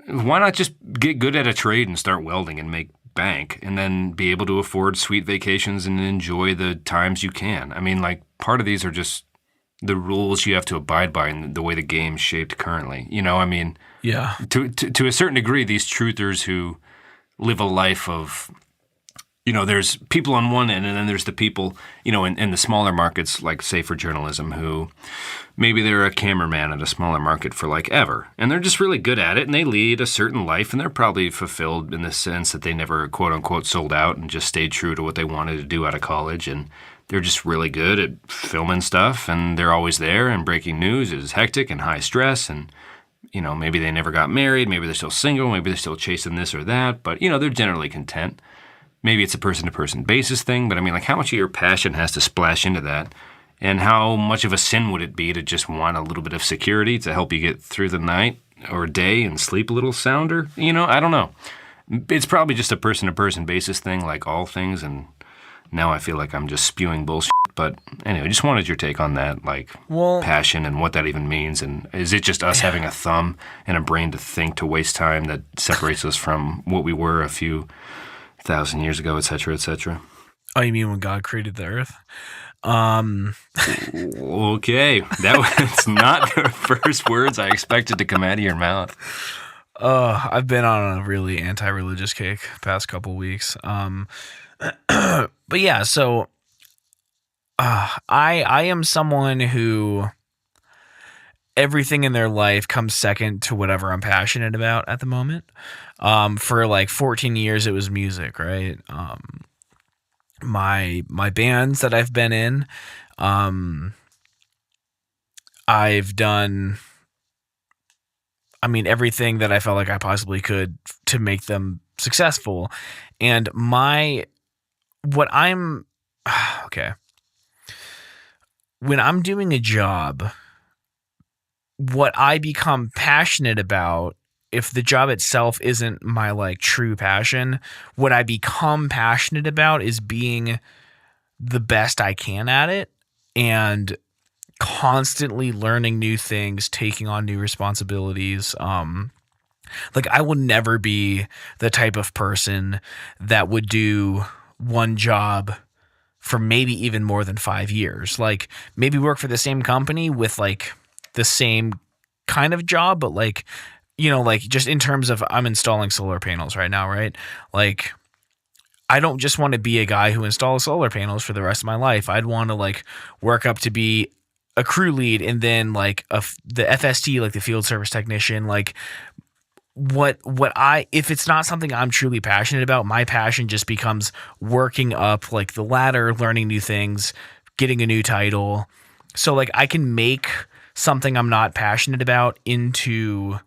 why not just get good at a trade and start welding and make bank, and then be able to afford sweet vacations and enjoy the times you can? I mean, like, part of these are just the rules you have to abide by and the way the game's shaped currently. I mean, yeah. To a certain degree, these truthers who live a life of, there's people on one end, and then there's the people, in the smaller markets, like, say, for journalism, who maybe they're a cameraman at a smaller market for, like, ever. And they're just really good at it, and they lead a certain life, and they're probably fulfilled in the sense that they never, quote-unquote, sold out and just stayed true to what they wanted to do out of college. And they're just really good at filming stuff, and they're always there, and breaking news is hectic and high stress, and, maybe they never got married, maybe they're still single, maybe they're still chasing this or that, but, they're generally content. Maybe it's a person-to-person basis thing, but I mean, like, how much of your passion has to splash into that? And how much of a sin would it be to just want a little bit of security to help you get through the night or day and sleep a little sounder? I don't know. It's probably just a person-to-person basis thing, like all things, and now I feel like I'm just spewing bullshit. But anyway, just wanted your take on that, like, passion and what that even means. And is it just us having a thumb and a brain to think, to waste time, that separates us from what we were a few 1,000 years ago, et cetera, et cetera? Oh, you mean when God created the earth? Okay, that was not the first words I expected to come out of your mouth. I've been on a really anti-religious kick past couple weeks. But yeah, so I am someone who everything in their life comes second to whatever I'm passionate about at the moment. For like 14 years, it was music, right? My bands that I've been in, I've done, everything that I felt like I possibly could to make them successful. And when I'm doing a job, what I become passionate about, if the job itself isn't my like true passion, what I become passionate about is being the best I can at it and constantly learning new things, taking on new responsibilities. Like, I will never be the type of person that would do one job for maybe even more than 5 years. Like, maybe work for the same company with like the same kind of job, but like, like just in terms of, I'm installing solar panels right now, right? Like, I don't just want to be a guy who installs solar panels for the rest of my life. I'd want to like work up to be a crew lead, and then like the FST, like the field service technician. Like, if it's not something I'm truly passionate about, my passion just becomes working up like the ladder, learning new things, getting a new title. So like, I can make something I'm not passionate about into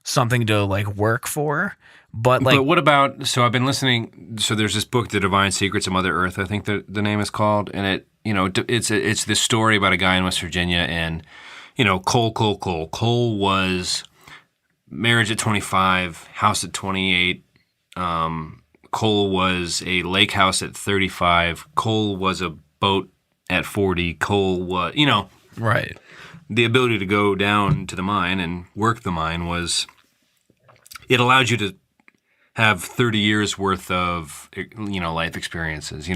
something to like work for. But what about, so I've been listening, so there's this book, The Divine Secrets of Mother Earth, I think the name is called, and it, it's this story about a guy in West Virginia, and, Cole was marriage at 25, house at 28, Cole was a lake house at 35, Cole was a boat at 40, Cole was, right. The ability to go down to the mine and work the mine it allowed you to have 30 years worth of, life experiences.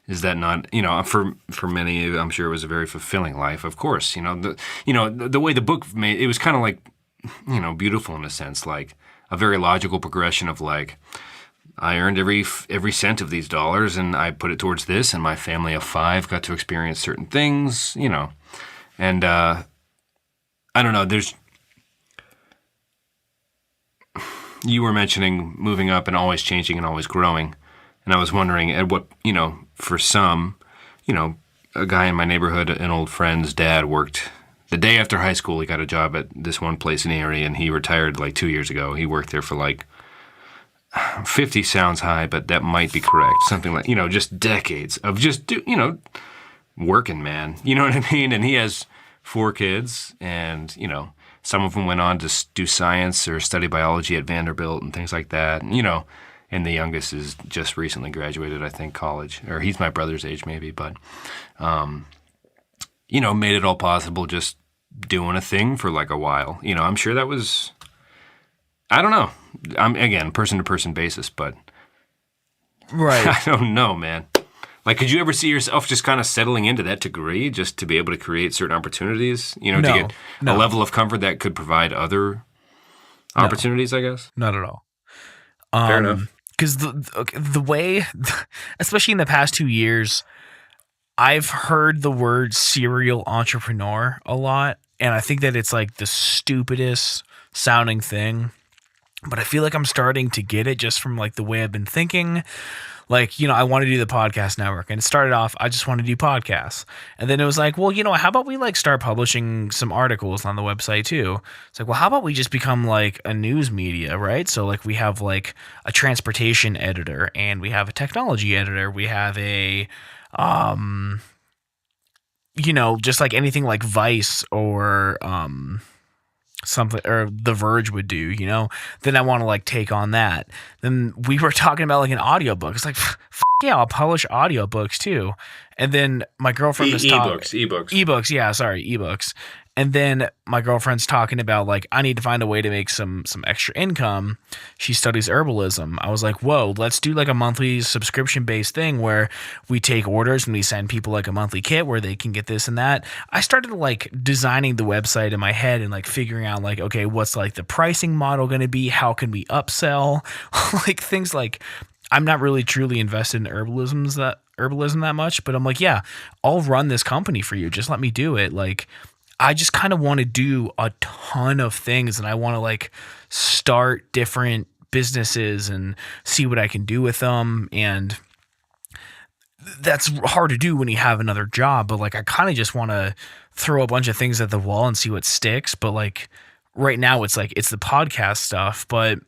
Is that not, for many, I'm sure it was a very fulfilling life, of course. The way the book made, it was kind of like, beautiful in a sense, like a very logical progression of like, I earned every cent of these dollars, and I put it towards this, and my family of 5 got to experience certain things, And I don't know, you were mentioning moving up and always changing and always growing. And I was wondering at what, for some, a guy in my neighborhood, an old friend's dad worked the day after high school. He got a job at this one place in Erie, and he retired like 2 years ago. He worked there for like 50 sounds high, but that might be correct. Something like, just decades of just, working, man. You know what I mean? And he has 4 kids, and, some of them went on to do science or study biology at Vanderbilt and things like that. And the youngest is just recently graduated, I think, college. Or he's my brother's age maybe, but, made it all possible just doing a thing for like a while. I'm sure that was, I don't know. I'm, again, person-to-person basis, but right. I don't know, man. Like, could you ever see yourself just kind of settling into that degree just to be able to create certain opportunities, to get a level of comfort that could provide other opportunities, I guess? Not at all. Fair enough. Because the way, especially in the past 2 years, I've heard the word serial entrepreneur a lot, and I think that it's like the stupidest sounding thing, but I feel like I'm starting to get it just from like the way I've been thinking. Like, I want to do the podcast network, and it started off, I just want to do podcasts. And then it was like, well, how about we like start publishing some articles on the website too? It's like, well, how about we just become like a news media, right? So like we have like a transportation editor, and we have a technology editor. We have a, just like anything like Vice or, something or The Verge would do, then I want to like take on that. Then we were talking about like an audiobook. It's like, yeah, I'll publish audiobooks too. And then my girlfriend was talking ebooks. Yeah. Sorry. Ebooks. And then my girlfriend's talking about like, I need to find a way to make some extra income. She studies herbalism. I was like, whoa, let's do like a monthly subscription based thing where we take orders and we send people like a monthly kit where they can get this and that. I started like designing the website in my head and like figuring out like, okay, what's like the pricing model going to be? How can we upsell? Like things like, I'm not really truly invested in herbalism that much, but I'm like, yeah, I'll run this company for you. Just let me do it. Like, I just kind of want to do a ton of things, and I want to like start different businesses and see what I can do with them. And that's hard to do when you have another job, but like I kind of just want to throw a bunch of things at the wall and see what sticks. But like right now it's like, it's the podcast stuff, but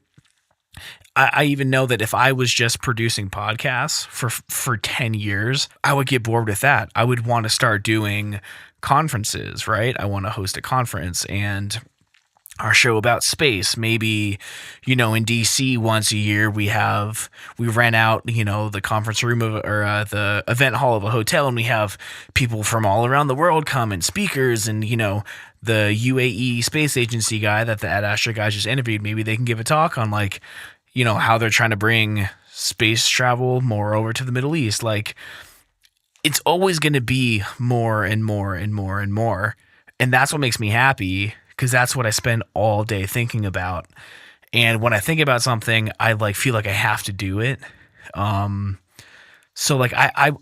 I even know that if I was just producing podcasts for 10 years, I would get bored with that. I would want to start doing conferences, right? I want to host a conference and our show about space. Maybe, in DC once a year we rent out, the conference room or the event hall of a hotel, and we have people from all around the world come and speakers, and the UAE space agency guy that the Astra guys just interviewed, maybe they can give a talk on like, how they're trying to bring space travel more over to the Middle East. Like, it's always going to be more and more and more and more. And that's what makes me happy, because that's what I spend all day thinking about. And when I think about something, I like feel like I have to do it. So like I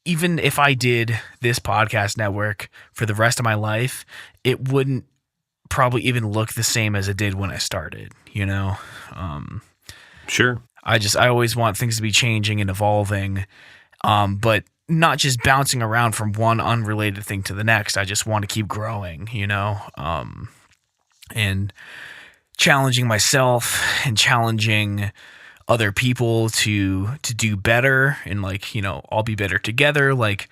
even if I did this podcast network for the rest of my life, it wouldn't probably even look the same as it did when I started, Sure. I always want things to be changing and evolving, but not just bouncing around from one unrelated thing to the next. I just want to keep growing, and challenging myself and challenging other people to do better, and like, all be better together. Like,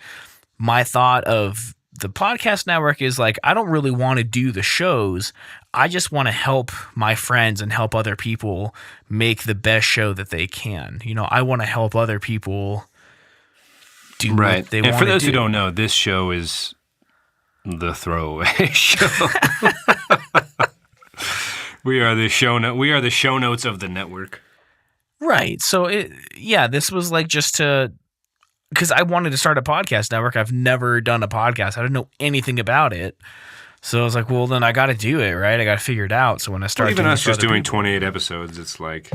my thought of the podcast network is like, I don't really want to do the shows. I just want to help my friends and help other people make the best show that they can. I want to help other people do what they want to do. And for those who don't know, this show is the throwaway show. We are the show notes of the network. Right. So this was like just because I wanted to start a podcast network. I've never done a podcast. I didn't know anything about it. So I was like, well, then I got to do it, right? I got to figure it out. So when I started even us just doing 28 episodes, it's like,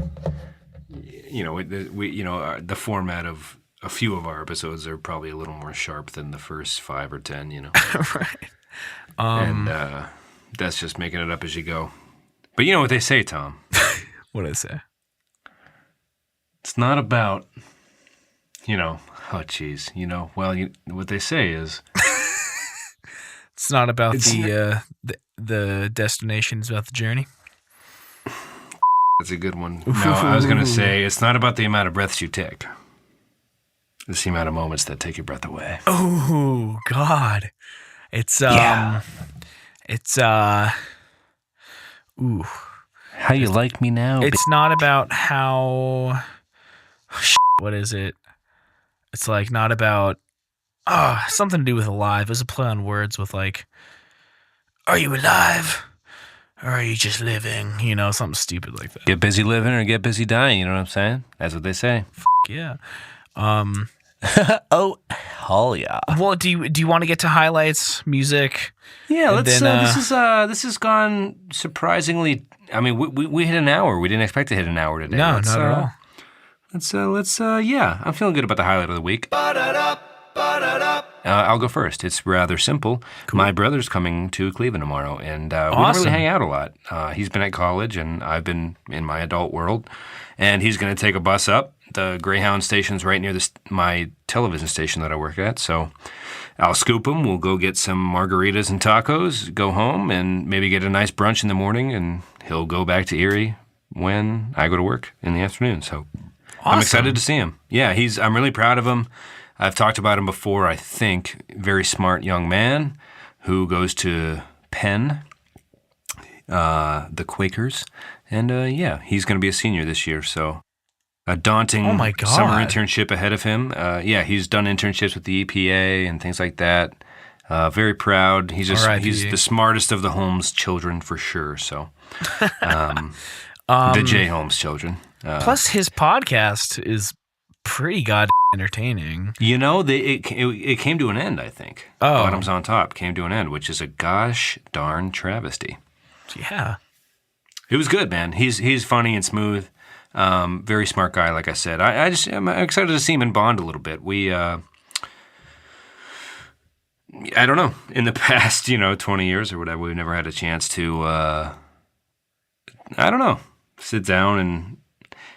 the format of a few of our episodes are probably a little more sharp than the first 5 or 10, Right. And that's just making it up as you go. But you know what they say, Tom? What did I say? It's not about, what they say is... It's not about the destination, it's about the journey. That's a good one. No, I was going to say, it's not about the amount of breaths you take. It's the amount of moments that take your breath away. Oh, God. It's, ooh. How you like me now? It's not about how, what is it? It's like not about, something to do with alive. It was a play on words with like, are you alive? Or are you just living? Something stupid like that. Get busy living or get busy dying, you know what I'm saying? That's what they say. Yeah. Oh, hell yeah. Well, do you want to get to highlights, music? Yeah, let's. This has gone surprisingly. I mean, we hit an hour. We didn't expect to hit an hour today. No, not at all. I'm feeling good about the highlight of the week. I'll go first. It's rather simple. Cool. My brother's coming to Cleveland tomorrow, and we don't really hang out a lot. He's been at college, and I've been in my adult world, and he's going to take a bus up. The Greyhound station's right near my television station that I work at, so I'll scoop him. We'll go get some margaritas and tacos, go home, and maybe get a nice brunch in the morning, and he'll go back to Erie when I go to work in the afternoon. So I'm excited to see him. Yeah, I'm really proud of him. I've talked about him before, I think. Very smart young man who goes to Penn, the Quakers. And, he's going to be a senior this year. So a daunting summer internship ahead of him. He's done internships with the EPA and things like that. Very proud. He's the smartest of the Holmes children for sure. So the J. Holmes children. Plus, his podcast is pretty goddamn entertaining. It came to an end, I think. Oh. Bottoms on Top came to an end, which is a gosh darn travesty. Yeah. It was good, man. He's funny and smooth. Very smart guy, like I said. I'm excited to see him in Bond a little bit. We, I don't know, in the past, 20 years or whatever, we've never had a chance to, sit down and,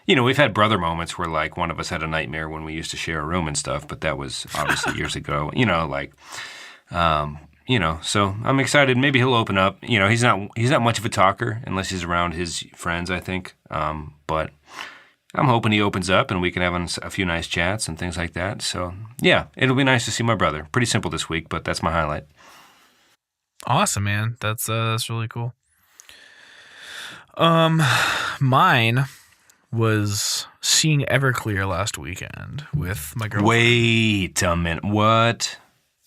we've had brother moments where, like, one of us had a nightmare when we used to share a room and stuff, but that was obviously years ago, so I'm excited. Maybe he'll open up. He's not much of a talker unless he's around his friends, I think. But I'm hoping he opens up and we can have a few nice chats and things like that. So, yeah, it'll be nice to see my brother. Pretty simple this week, but that's my highlight. Awesome, man. That's really cool. Mine was seeing Everclear last weekend with my girlfriend. Wait a minute. What?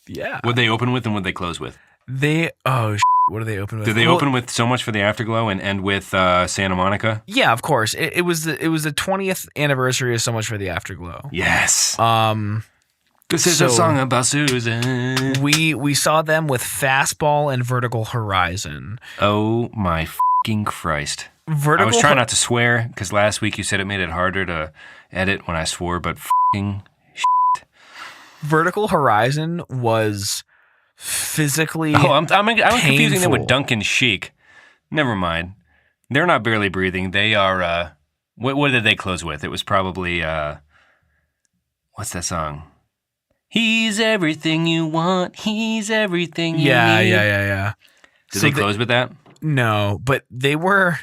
Yeah. What'd they open with and what'd they close with? What do they open with? Did they open with So Much for the Afterglow and end with Santa Monica? Yeah, of course. It was the 20th anniversary of So Much for the Afterglow. Yes. This is a song about Susan. We saw them with Fastball and Vertical Horizon. Oh my fucking Christ. I was trying not to swear because last week you said it made it harder to edit when I swore, but fucking shit. Vertical Horizon was physically I'm confusing them painful. with Duncan Sheik. Never mind. They're not Barely Breathing. They are, what did they close with? It was probably, what's that song? He's everything you want. He's everything you need. Yeah. Did they close with that? No, but they were...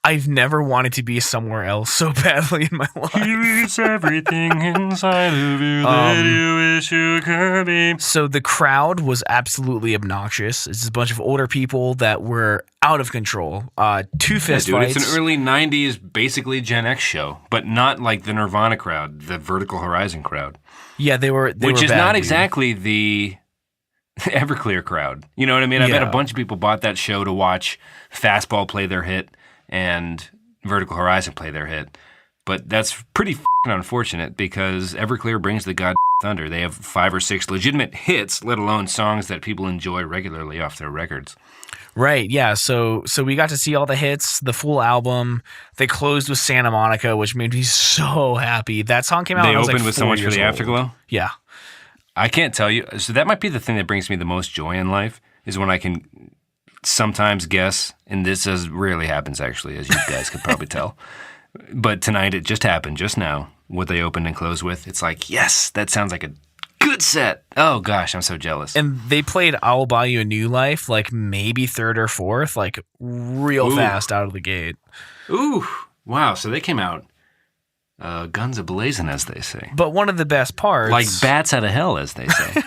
I've never wanted to be somewhere else so badly in my life. He's everything inside of you that you wish you could be. So the crowd was absolutely obnoxious. It's a bunch of older people that were out of control. Two fist fights. It's an early 90s, basically Gen X show, but not like the Nirvana crowd, the Vertical Horizon crowd. Yeah, they were Which is bad, not dude. exactly the Everclear crowd. You know what I mean? I bet a bunch of people bought that show to watch Fastball play their hit and Vertical Horizon play their hit. But that's pretty f***ing unfortunate because Everclear brings the god Thunder. They have 5 or 6 legitimate hits, let alone songs that people enjoy regularly off their records. Right, yeah. So we got to see all the hits, the full album. They closed with Santa Monica, which made me so happy. That song came out. They when I was opened like with So Much for the old. Afterglow? Yeah. I can't tell you. So that might be the thing that brings me the most joy in life, is when I can sometimes guess, and this rarely happens actually, as you guys could probably tell. But tonight it just happened, just now, what they opened and closed with. It's like, yes, that sounds like a good set. Oh gosh, I'm so jealous. And they played I'll Buy You a New Life, like maybe third or fourth, like real fast out of the gate. Ooh, wow. So they came out guns a-blazing, as they say. But one of the best parts... Like bats out of hell, as they say.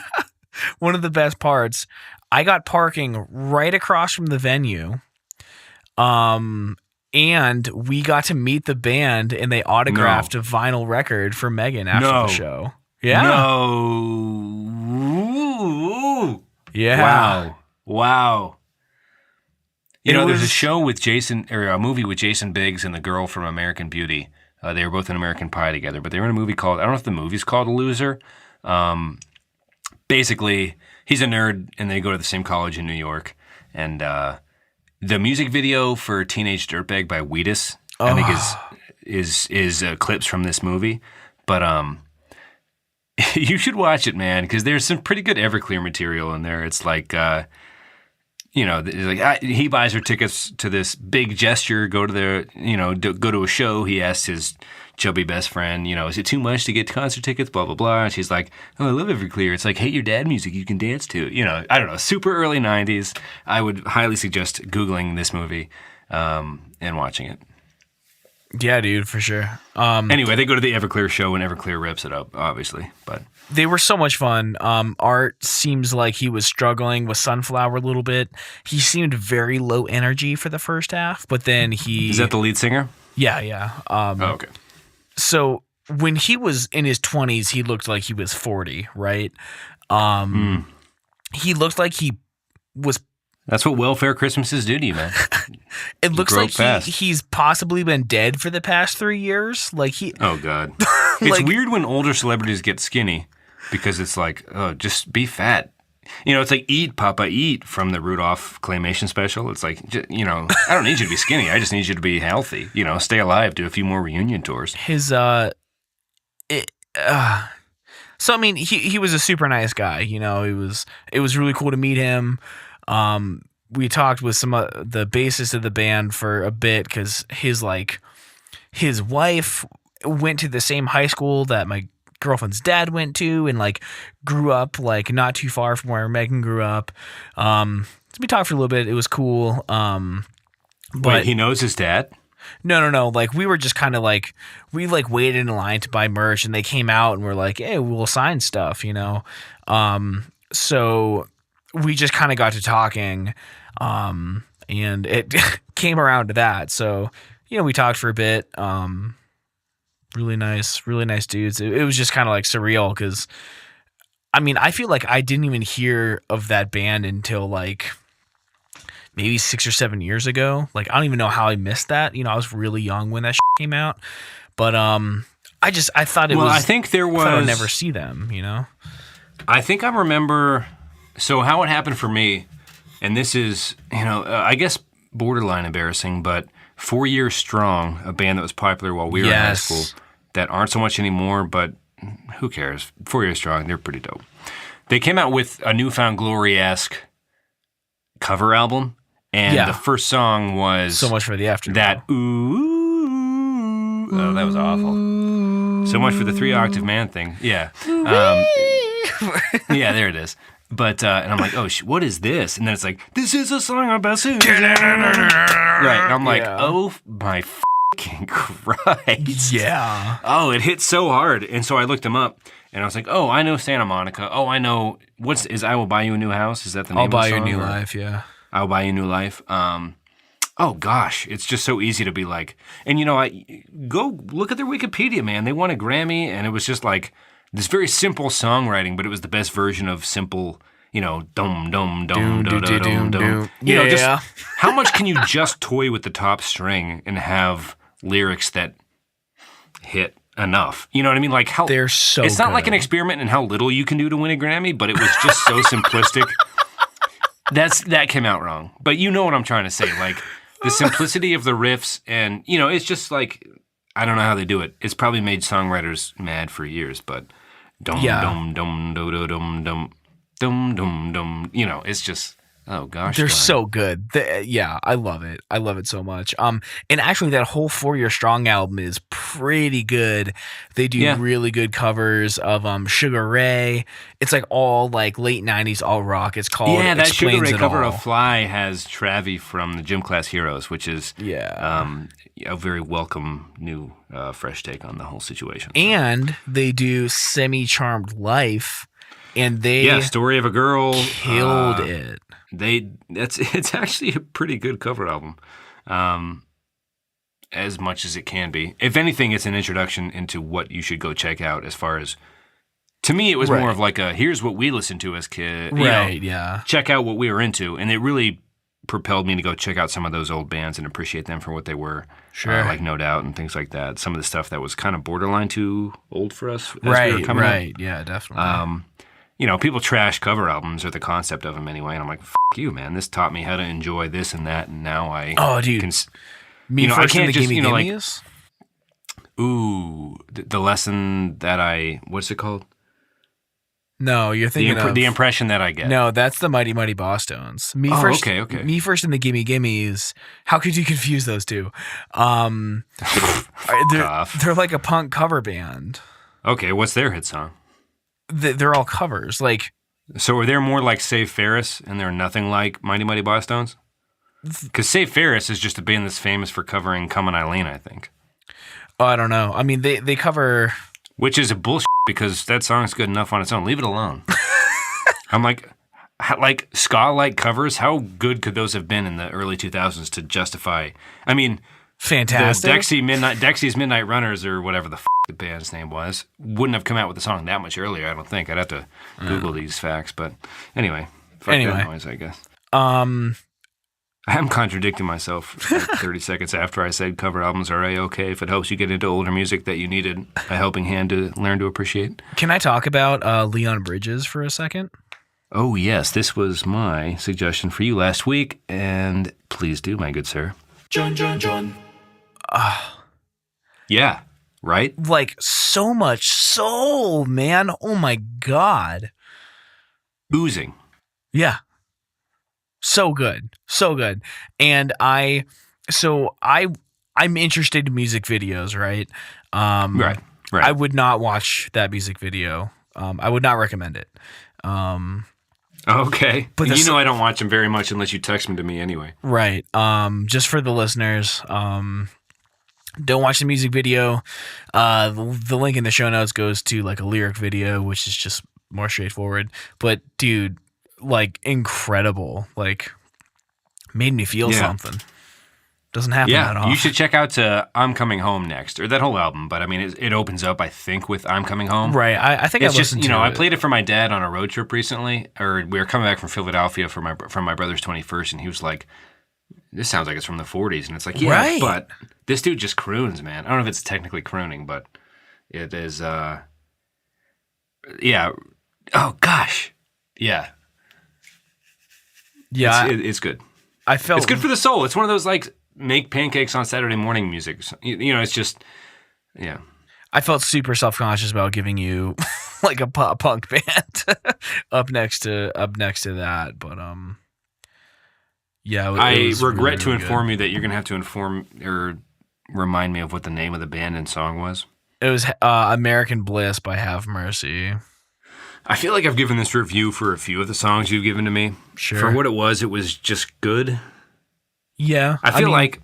One of the best parts, I got parking right across from the venue. And we got to meet the band, and they autographed a vinyl record for Megan after the show. Yeah. No. Yeah. Wow. There's a show with Jason, or a movie with Jason Biggs and the girl from American Beauty. They were both in American Pie together, but they were in a movie called, I don't know if the movie's called Loser. Basically, he's a nerd, and they go to the same college in New York. And the music video for Teenage Dirtbag by Wheatus, I think is clips from this movie. But you should watch it, man, because there's some pretty good Everclear material in there. It's like, he buys her tickets to this big gesture, go to a show. He asks his chubby best friend, is it too much to get concert tickets, blah, blah, blah. And she's like, oh, I love Everclear. It's like, Hate Your Dad music you can dance to. I don't know, super early 90s. I would highly suggest Googling this movie and watching it. Yeah, dude, for sure. Anyway, they go to the Everclear show, and Everclear rips it up, obviously. But they were so much fun. Art seems like he was struggling with Sunflower a little bit. He seemed very low energy for the first half, but then he... Is that the lead singer? Yeah. Okay. So when he was in his 20s, he looked like he was 40, right? He looked like he was... That's what welfare Christmases do to you, man. It looks like he's possibly been dead for the past 3 years. Like he... Oh, God. It's weird when older celebrities get skinny, because it's like, oh, just be fat. It's like Eat, Papa, Eat from the Rudolph claymation special. It's like, I don't need you to be skinny. I just need you to be healthy. Stay alive, do a few more reunion tours. So, I mean, he was a super nice guy. It was really cool to meet him. We talked with some of the bassist of the band for a bit, because his wife went to the same high school that my girlfriend's dad went to, and grew up not too far from where Megan grew up. So we talked for a little bit. It was cool. But wait, he knows his dad? No. We were just kind of we waited in line to buy merch, and they came out and were like, hey, we'll sign stuff, So we just kind of got to talking, and it came around to that. So, we talked for a bit. Really nice dudes. It was just kind of surreal, because, I mean, I feel like I didn't even hear of that band until maybe 6 or 7 years ago. I don't even know how I missed that. I was really young when that came out, but I thought it was. Well, I think there was. I would never see them. I think I remember. So how it happened for me, and this is, I guess borderline embarrassing, but 4 Years Strong, a band that was popular while we were in high school, that aren't so much anymore, but who cares? 4 Years Strong, they're pretty dope. They came out with a Newfound Glory-esque cover album, and the first song was... So Much for the Afterglow. That, ooh, oh, that was awful. So Much for the 3-octave man thing. Yeah. Yeah, there it is. But, and I'm like, oh, what is this? And then it's like, this is a song about Susan. Right. And I'm like, oh, my fucking Christ. Yeah. Oh, it hit so hard. And so I looked him up, and I was like, oh, I know Santa Monica. Oh, I know, is I Will Buy You a New House? Is that the name of the song? I'll Buy You a New Life, yeah. I'll Buy You a New Life. Oh, gosh. It's just so easy to be like, and, I go look at their Wikipedia, man. They won a Grammy, and it was just this very simple songwriting, but it was the best version of simple, dum, dum, dum, dum, dum, dum, dum. Just how much can you just toy with the top string and have lyrics that hit? enough. You know what I mean? Like how they're so it's not good. like an experiment in how little you can do to win a Grammy, but it was just so simplistic. That came out wrong. But you know what I'm trying to say. Like the simplicity of the riffs and, you know, it's just like, I don't know how they do it. It's probably made songwriters mad for years, but dum dum dum dum dum dum dum dum dum. You know, it's just oh gosh, they're so good. I love it. I love it so much. And actually, that whole 4 Year Strong album is pretty good. They do really good covers of Sugar Ray. It's like all like late '90s alt rock. It's called that Sugar Explains Ray It cover All. of Fly has Travi from the Gym Class Heroes, which is a very welcome new fresh take on the whole situation. And they do Semi Charmed Life, and they Story of a Girl killed it. It's actually a pretty good cover album, as much as it can be. If anything, it's an introduction into what you should go check out. As far as to me, it was more of like a here's what we listened to as kids. Right? Yeah. Check out what we were into, and it really propelled me to go check out some of those old bands and appreciate them for what they were. Sure. Like No Doubt and things like that. Some of the stuff that was kind of borderline too old for us as Right. we were coming up. Yeah. Definitely. You know, people trash cover albums or the concept of them anyway, and I'm like, "F you, man! This taught me how to enjoy this and that, and now I dude, Me I First can't and the just Gimme like Gimmes? the lesson that what's it called? No, you're thinking of the impression that I get. No, that's the Mighty Mighty Boss Stones. Okay. Me First and the Gimme Gimmes. How could you confuse those two? They're like a punk cover band. Okay, what's their hit song? They're all covers. Like, so are they more like Save Ferris, and they're nothing like Mighty Mighty Boss Stones? Because Save Ferris is just a band that's famous for covering Comin' Eileen, I think. oh, I don't know. I mean, they cover. Which is a bullshit because that song's good enough on its own. Leave it alone. I'm like ska-like covers. How good could those have been in the early 2000s to justify? I mean, Fantastic. Dexy's Midnight Runners or whatever the band's name was wouldn't have come out with the song that much earlier. I don't think. I'd have to Google these facts, but anyway, that noise, I guess. I'm contradicting myself like 30 seconds after I said cover albums are A-okay if it helps you get into older music that you needed a helping hand to learn to appreciate. Can I talk about Leon Bridges for a second? Oh, yes. This was my suggestion for you last week, and please do, my good sir. John. Yeah, right? Like, so much soul, man. Oh, my God. Oozing. Yeah. So good. And I'm interested in music videos, right? Right. I would not watch that music video. I would not recommend it. Okay. But you know I don't watch them very much unless you text them to me anyway. Right. Just for the listeners, don't watch the music video. The link in the show notes goes to like a lyric video, which is just more straightforward. But dude, like incredible. Like made me feel something. Doesn't happen that often. You should check out I'm Coming Home next, or that whole album. But I mean, it opens up, I think, with I'm Coming Home. Right. I think it's I listened just, to it. I played it for my dad on a road trip recently, or we were coming back from Philadelphia from my brother's 21st, and he was like, this sounds like it's from the 40s. And it's like, yeah, right. But this dude just croons, man. I don't know if it's technically crooning, but it is, yeah. Oh, gosh. Yeah. Yeah. It's good. I felt it's good for the soul. It's one of those, like, make pancakes on Saturday morning music. You know, it's just, yeah. I felt super self-conscious about giving you like a pop punk band up next to that, but yeah. I regret to inform you that you're gonna have to inform or remind me of what the name of the band and song was. It was American Bliss by Have Mercy. I feel like I've given this review for a few of the songs you've given to me. Sure. For what it was just good. Yeah. I feel like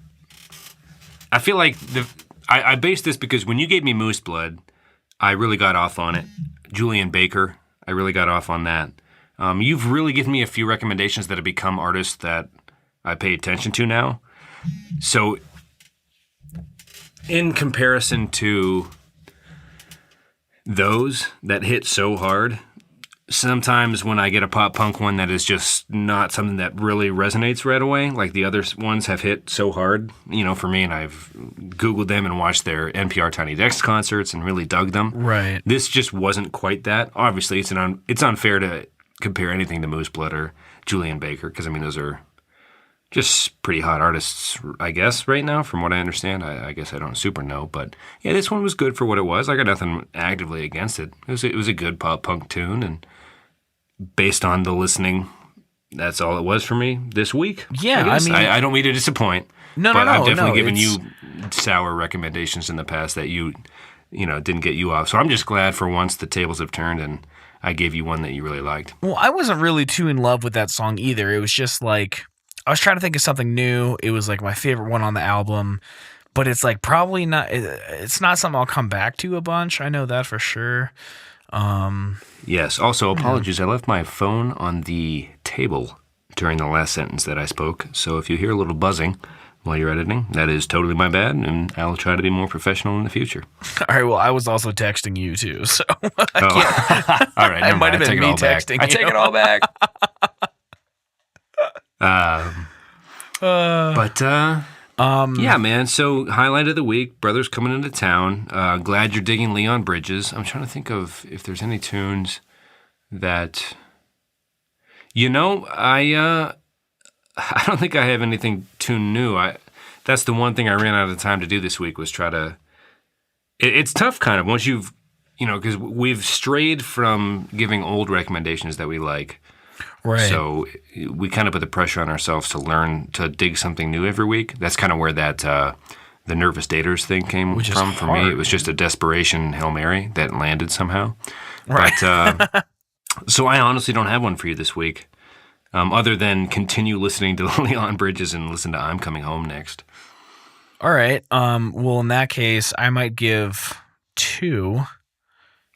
I based this because when you gave me Moose Blood, I really got off on it. Julian Baker, I really got off on that. You've really given me a few recommendations that have become artists that I pay attention to now. So in comparison to those that hit so hard, sometimes when I get a pop punk one that is just not something that really resonates right away, like the other ones have hit so hard, for me, and I've Googled them and watched their NPR Tiny Desk concerts and really dug them. Right. This just wasn't quite that. Obviously, it's unfair to compare anything to Moose Blood or Julian Baker, because, those are just pretty hot artists, I guess, right now, from what I understand. I guess I don't super know, but yeah, this one was good for what it was. I got nothing actively against it. It was a good pop punk tune, and based on the listening, that's all it was for me this week. Yeah, I don't mean to disappoint. No, I've definitely given you sour recommendations in the past that you didn't get you off. So I'm just glad for once the tables have turned and I gave you one that you really liked. Well, I wasn't really too in love with that song either. It was just like, I was trying to think of something new. It was like my favorite one on the album, but it's like probably not, it's not something I'll come back to a bunch. I know that for sure. Yes. Also, apologies. I left my phone on the table during the last sentence that I spoke. So if you hear a little buzzing while you're editing, that is totally my bad, and I'll try to be more professional in the future. All right. Well, I was also texting you too, so all right. It might have been me texting you. I take it all back. Yeah, man. So highlight of the week, Brothers coming into town. Glad you're digging Leon Bridges. I'm trying to think of if there's any tunes that, I don't think I have anything too new. That's the one thing I ran out of time to do this week was try to. It's tough, kind of, once you've, because we've strayed from giving old recommendations that we like. Right. So we kind of put the pressure on ourselves to learn to dig something new every week. That's kind of where that the Nervous Daters thing came from for me. It was just a desperation Hail Mary that landed somehow. Right. But so I honestly don't have one for you this week. Other than continue listening to Leon Bridges and listen to I'm Coming Home next. All right. Well, in that case, I might give two.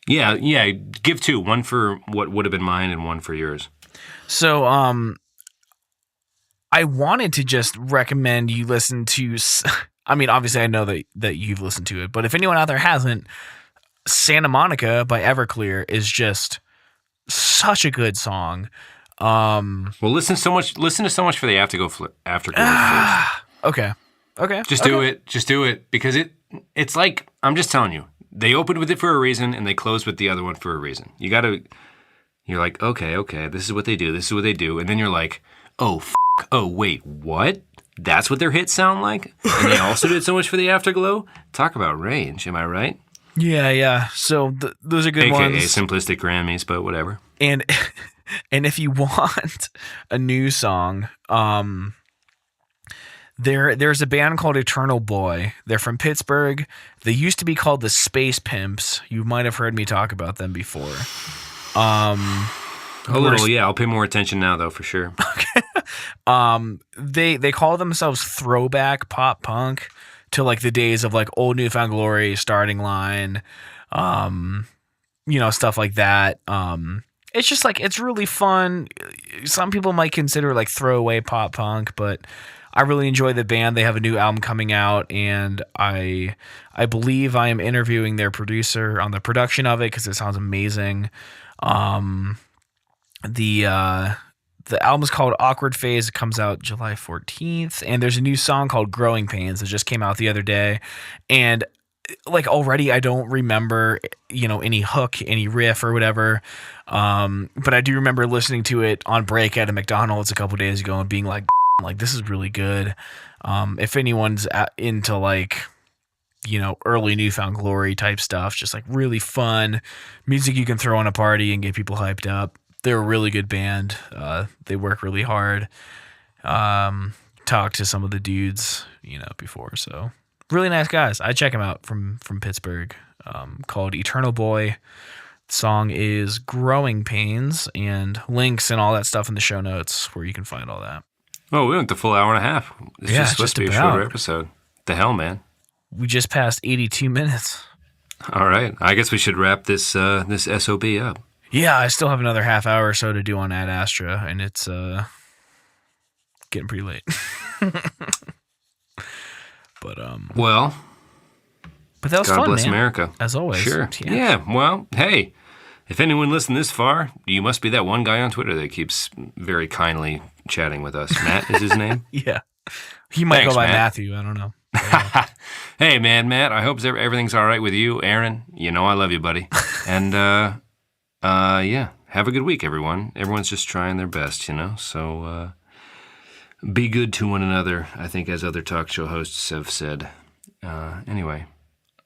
Yeah. Give two. One for what would have been mine and one for yours. So, I wanted to just recommend you listen to. Obviously, I know that you've listened to it, but if anyone out there hasn't, Santa Monica by Everclear is just such a good song. Well, listen to so much for the Afterglow first. Okay. Just do it because it's like, I'm just telling you, they opened with it for a reason and they closed with the other one for a reason. You're like, okay, this is what they do, and then you're like, oh wait, what? That's what their hits sound like? And they also did so much for the Afterglow? Talk about range, am I right? Yeah. So those are good ones. AKA simplistic Grammys, but whatever. And if you want a new song, there's a band called Eternal Boy. They're from Pittsburgh. They used to be called the Space Pimps. You might have heard me talk about them before. A little, yeah. I'll pay more attention now, though, for sure. Okay. They call themselves throwback pop punk to like the days of like Old Newfound Glory, Starting Line, stuff like that. It's just like, it's really fun. Some people might consider like throwaway pop punk, but I really enjoy the band. They have a new album coming out, and I believe I am interviewing their producer on the production of it because it sounds amazing. The album is called Awkward Phase. It comes out July 14th, and there's a new song called Growing Pains that just came out the other day, and like already I don't remember any hook, any riff or whatever, but I do remember listening to it on break at a McDonald's a couple days ago and being like this is really good. If anyone's into like early Newfound Glory type stuff, just like really fun music you can throw on a party and get people hyped up. They're a really good band. They work really hard. Talked to some of the dudes, before. So really nice guys. I check them out from Pittsburgh. Called Eternal Boy. The song is Growing Pains, and links and all that stuff in the show notes where you can find all that. Oh, we went the full hour and a half. It's just supposed to be a shorter episode. The hell, man. We just passed 82 minutes. All right. I guess we should wrap this SOB up. Yeah, I still have another half hour or so to do on Ad Astra, and it's getting pretty late. But that was God fun, bless man. America. As always. Sure. Yeah. Well, hey, If anyone listened this far, you must be that one guy on Twitter that keeps very kindly chatting with us. Matt is his name? Yeah. He might Thanks, go by Matt. Matthew. I don't know. Hey, man, Matt, I hope everything's all right with you. Aaron, you know I love you, buddy. And, yeah, have a good week, everyone. Everyone's just trying their best, you know? So, be good to one another, I think, as other talk show hosts have said. Anyway,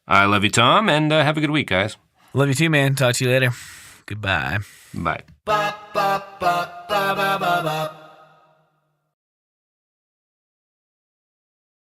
I love you, Tom, and have a good week, guys. Love you too, man. Talk to you later. Goodbye. Bye. Ba ba ba ba ba ba ba.